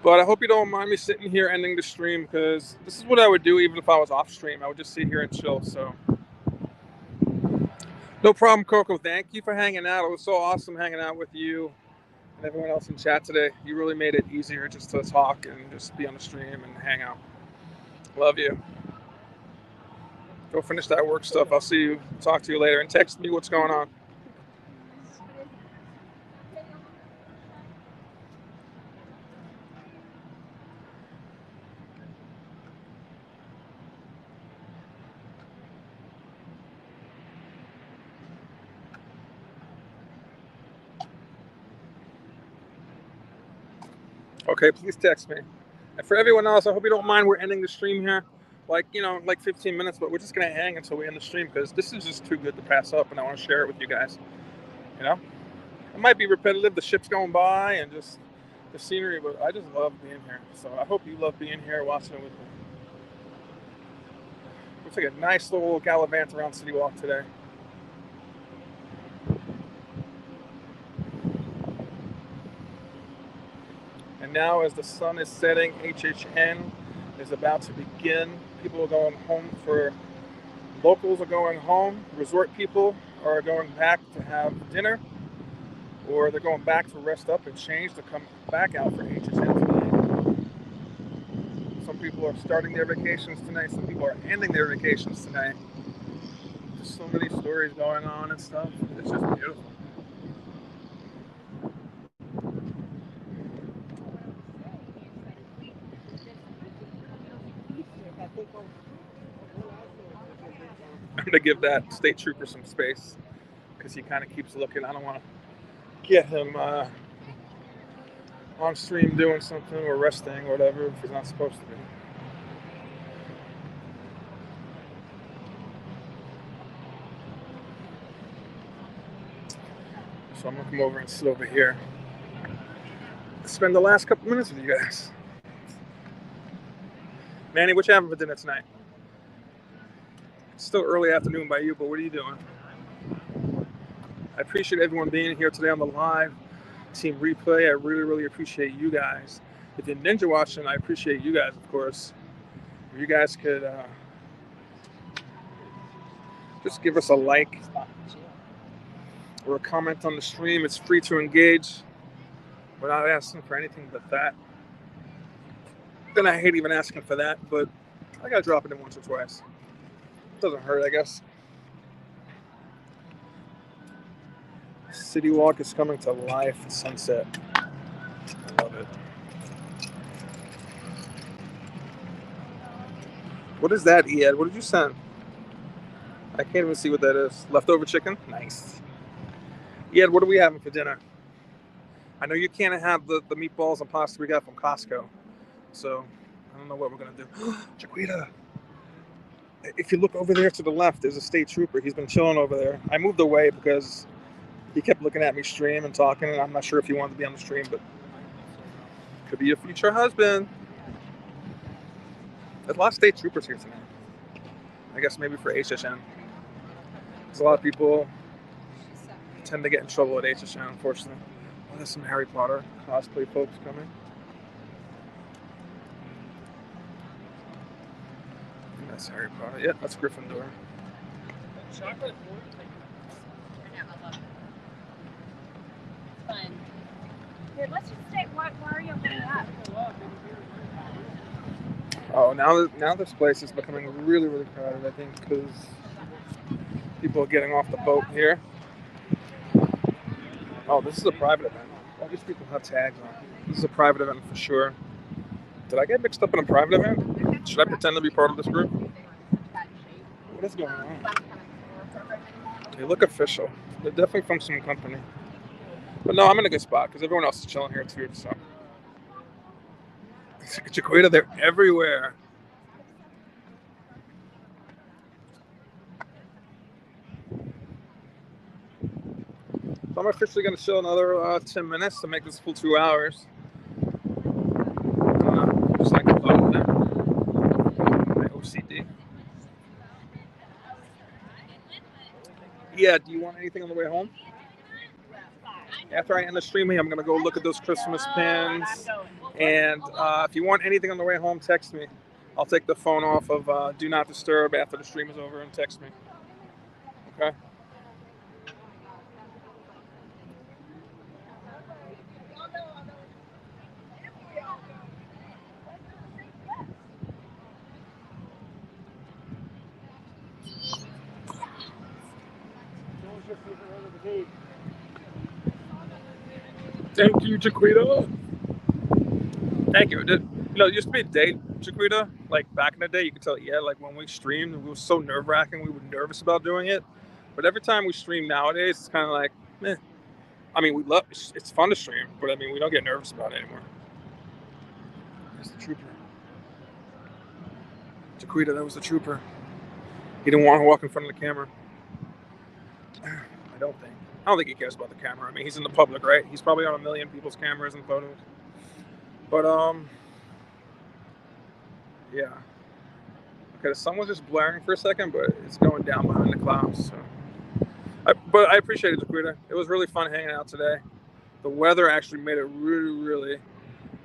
But I hope you don't mind me sitting here ending the stream, because this is what I would do even if I was off stream. I would just sit here and chill. So no problem, Coco. Thank you for hanging out. It was so awesome hanging out with you and everyone else in chat today. You really made it easier just to talk and just be on the stream and hang out. Love you. Go finish that work stuff. I'll talk to you later, and text me what's going on. Okay, please text me. And for everyone else, I hope you don't mind. We're ending the stream here, like 15 minutes, but we're just gonna hang until we end the stream because this is just too good to pass up, and I want to share it with you guys. You know, it might be repetitive. The ship's going by and just the scenery, but I just love being here. So I hope you love being here, watching it with me. We'll take a nice little gallivant around CityWalk today. And now, as the sun is setting, HHN is about to begin. People are going home locals are going home. Resort people are going back to have dinner, or they're going back to rest up and change to come back out for HHN tonight. Some people are starting their vacations tonight. Some people are ending their vacations tonight. There's so many stories going on and stuff. It's just beautiful. I'm going to give that state trooper some space because he kind of keeps looking. I don't want to get him on stream doing something or resting or whatever if he's not supposed to be. So I'm going to come over and sit over here. Spend the last couple minutes with you guys. Manny, what you having for dinner tonight? It's still early afternoon by you, but what are you doing? I appreciate everyone being here today on the live team replay. I really, really appreciate you guys. If you're ninja watching, I appreciate you guys, of course. If you guys could just give us a like or a comment on the stream. It's free to engage. We're not asking for anything but that. Then I hate even asking for that, but I gotta drop it in once or twice. It doesn't hurt, I guess. CityWalk is coming to life at sunset. I love it. What is that, Eyad? What did you send? I can't even see what that is. Leftover chicken? Nice. Eyad, what are we having for dinner? I know you can't have the meatballs and pasta we got from Costco. So, I don't know what we're going to do. Jaquita! If you look over there to the left, there's a state trooper. He's been chilling over there. I moved away because he kept looking at me stream and talking, and I'm not sure if he wanted to be on the stream, but could be your future husband. There's a lot of state troopers here tonight. I guess maybe for HHN. There's a lot of people tend to get in trouble at HHN, unfortunately. Oh, there's some Harry Potter cosplay folks coming. That's Harry Potter. Yeah, that's Gryffindor. Chocolate. Fun. Here, let's just stay. Why are you opening up? Oh, now this place is becoming really, really crowded, I think, because people are getting off the boat here. Oh, this is a private event. All these people have tags on. This is a private event for sure. Did I get mixed up in a private event? Should I pretend to be part of this group? What is going on? They look official. They're definitely from some company. But no, I'm in a good spot because everyone else is chilling here too. So, Jaquita, they're everywhere. So I'm officially going to chill another 10 minutes to make this full 2 hours. Just like I thought of that. My OCD. Yeah, do you want anything on the way home? After I end the stream here, I'm going to go look at those Christmas pins. And if you want anything on the way home, text me. I'll take the phone off of Do Not Disturb after the stream is over and text me. Okay? Thank you, Jaquita. Thank you. It used to be a date, Jaquita. Like back in the day, you could tell, yeah, like when we streamed, we were so nerve-wracking. We were nervous about doing it. But every time we stream nowadays, it's kind of like, meh. I mean, it's fun to stream, but I mean, we don't get nervous about it anymore. That's the trooper. Jaquita, that was the trooper. He didn't want to walk in front of the camera. I don't think he cares about the camera. I mean, he's in the public, right? He's probably on a million people's cameras and photos. But yeah. Okay, the sun was just blaring for a second, but it's going down behind the clouds. So, but I appreciate it, Jaquita. It was really fun hanging out today. The weather actually made it really, really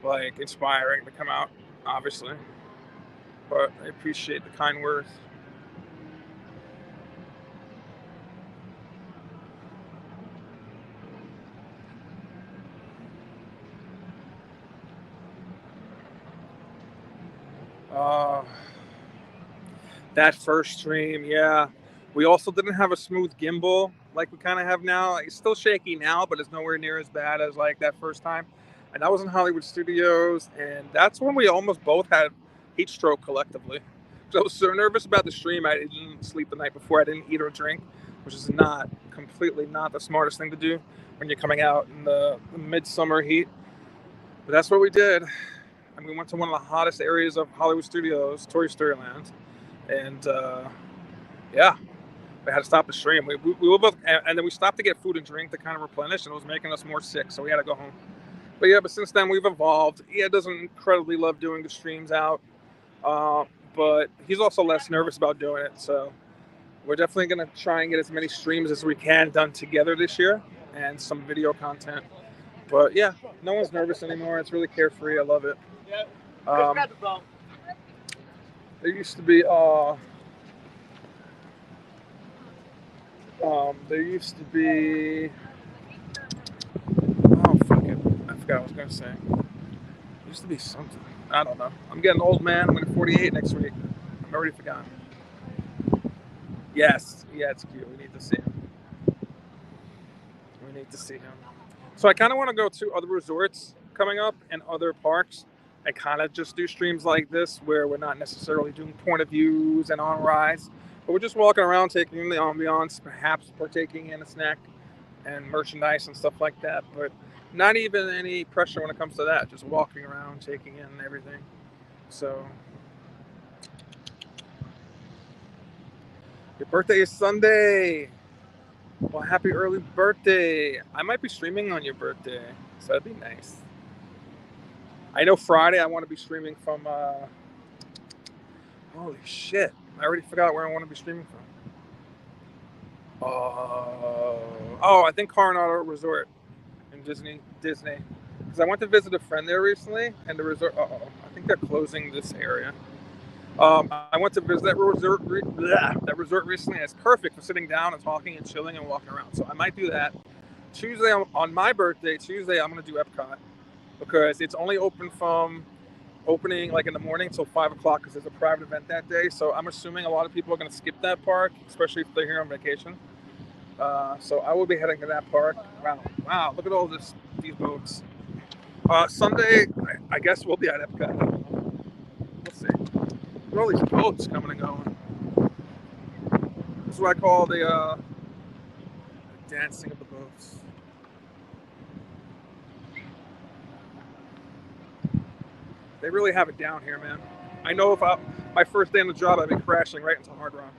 like inspiring to come out, obviously. But I appreciate the kind words. That first stream, yeah. We also didn't have a smooth gimbal like we kind of have now. It's still shaky now, but it's nowhere near as bad as like that first time. And that was in Hollywood Studios, and that's when we almost both had heat stroke collectively. So I was so nervous about the stream, I didn't sleep the night before. I didn't eat or drink, which is completely not the smartest thing to do when you're coming out in the midsummer heat. But that's what we did. And we went to one of the hottest areas of Hollywood Studios, Toy Story Land. And yeah, we had to stop the stream. We were both, and then we stopped to get food and drink to kind of replenish, and it was making us more sick, so we had to go home. But yeah, but since then we've evolved. Eyad doesn't incredibly love doing the streams out, but he's also less nervous about doing it. So we're definitely going to try and get as many streams as we can done together this year, and some video content. But yeah, no one's nervous anymore. It's really carefree. I love it. There used to be oh fuck it, I forgot what I was gonna say. There used to be something. I don't know. I'm getting an old man. I'm gonna be 48 next week. I'm already forgotten. Yes, yeah, it's cute. We need to see him. So I kind of want to go to other resorts coming up and other parks and kind of just do streams like this where we're not necessarily doing point of views and on rides, but we're just walking around, taking in the ambiance, perhaps partaking in a snack and merchandise and stuff like that. But not even any pressure when it comes to that. Just walking around, taking in everything. So your birthday is Sunday. Well, happy early birthday. I might be streaming on your birthday, so that'd be nice. I know Friday I want to be streaming from, holy shit. I already forgot where I want to be streaming from. I think Coronado Resort in Disney. Because I went to visit a friend there recently, and the resort, I think they're closing this area. I went to visit that resort recently, and it's perfect for sitting down and talking and chilling and walking around. So I might do that. Tuesday, on my birthday, I'm going to do Epcot because it's only open from opening like in the morning till 5 o'clock because there's a private event that day. So I'm assuming a lot of people are going to skip that park, especially if they're here on vacation. So I will be heading to that park. Wow! Look at all these boats. Sunday, I guess we'll be at Epcot. We'll see. Look at all these boats coming and going. This is what I call the dancing of the boats. They really have it down here, man. I know if my first day on the job, I'd be crashing right into Hard Rock.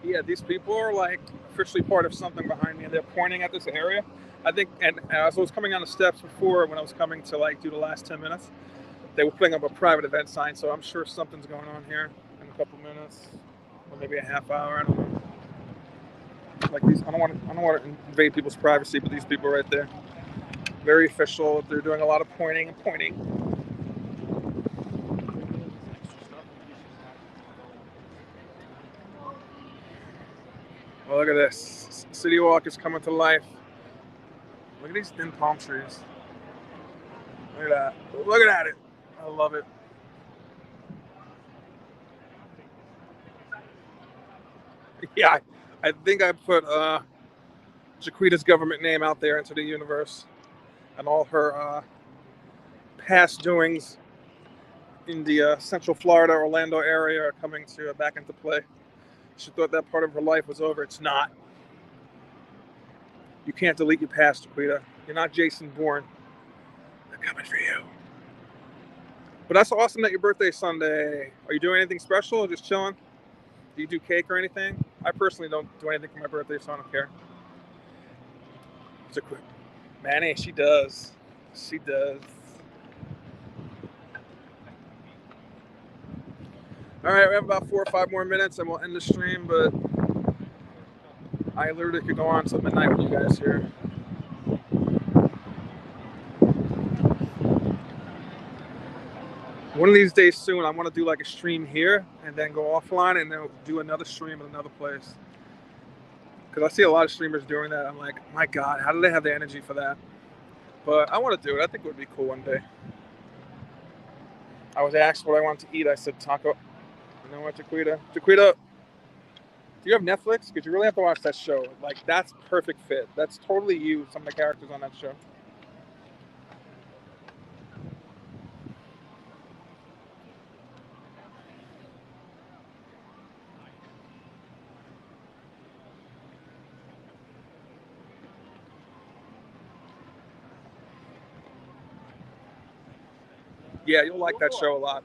Yeah, these people are like officially part of something behind me, and they're pointing at this area. I think, and as I was coming down the steps before, when I was coming to like do the last 10 minutes, they were putting up a private event sign. So I'm sure something's going on here in a couple minutes, or maybe a half hour. I don't know. Like these, I don't want to invade people's privacy, but these people right there, very official. They're doing a lot of pointing. Well, look at this. CityWalk is coming to life. Look at these thin palm trees. Look at that. Look at it. I love it. Yeah, I think I put Jaquita's government name out there into the universe and all her past doings in the Central Florida, Orlando area are coming to back into play. She thought that part of her life was over. It's not. You can't delete your past, Jaquita. You're not Jason Bourne. They're coming for you. But that's awesome that your birthday's Sunday. Are you doing anything special or just chilling? Do you do cake or anything? I personally don't do anything for my birthday, so I don't care. It's a quick. Manny, she does. She does. All right, we have about 4 or 5 more minutes and we'll end the stream, but I literally could go on till midnight with you guys here. One of these days soon, I want to do like a stream here and then go offline and then do another stream in another place. Because I see a lot of streamers doing that. I'm like, my God, how do they have the energy for that? But I want to do it. I think it would be cool one day. I was asked what I wanted to eat. I said taco. You know what, Jaquita? Jaquita, do you have Netflix? Because you really have to watch that show. Like, that's perfect fit. That's totally you, some of the characters on that show. Yeah, you'll like that show a lot.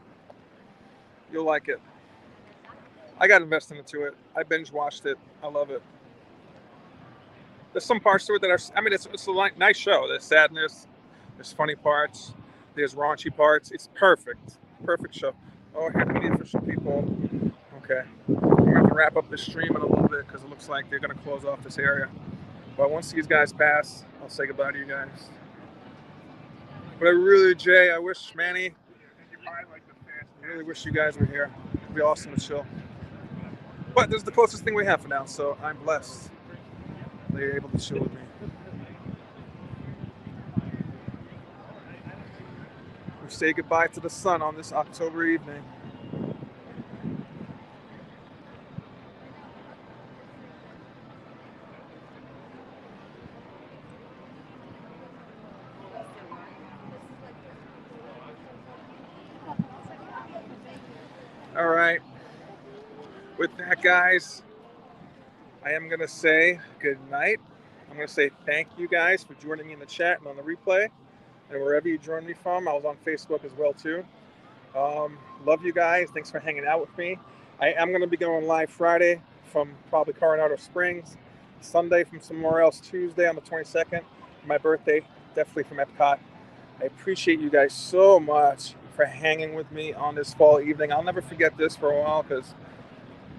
You'll like it. I got invested into it. I binge watched it. I love it. There's some parts to it that are, I mean, it's a nice show. There's sadness. There's funny parts. There's raunchy parts. It's perfect. Perfect show. Oh, here to meet for some people. Okay. I'm going to have to wrap up this stream in a little bit because it looks like they're going to close off this area. But once these guys pass, I'll say goodbye to you guys. But I really, Jay, I wish, Manny, I really wish you guys were here. It'd be awesome to chill. But this is the closest thing we have for now, so I'm blessed that you're able to chill with me. We say goodbye to the sun on this October evening. All right. With that, guys, I am going to say good night. I'm going to say thank you guys for joining me in the chat and on the replay. And wherever you joined me from, I was on Facebook as well, too. Love you guys. Thanks for hanging out with me. I am going to be going live Friday from probably Coronado Springs, Sunday from somewhere else, Tuesday on the 22nd, my birthday, definitely from Epcot. I appreciate you guys so much for hanging with me on this fall evening. I'll never forget this for a while because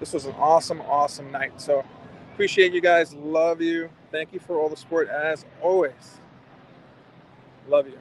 this was an awesome, awesome night. So appreciate you guys. Love you. Thank you for all the support as always. Love you.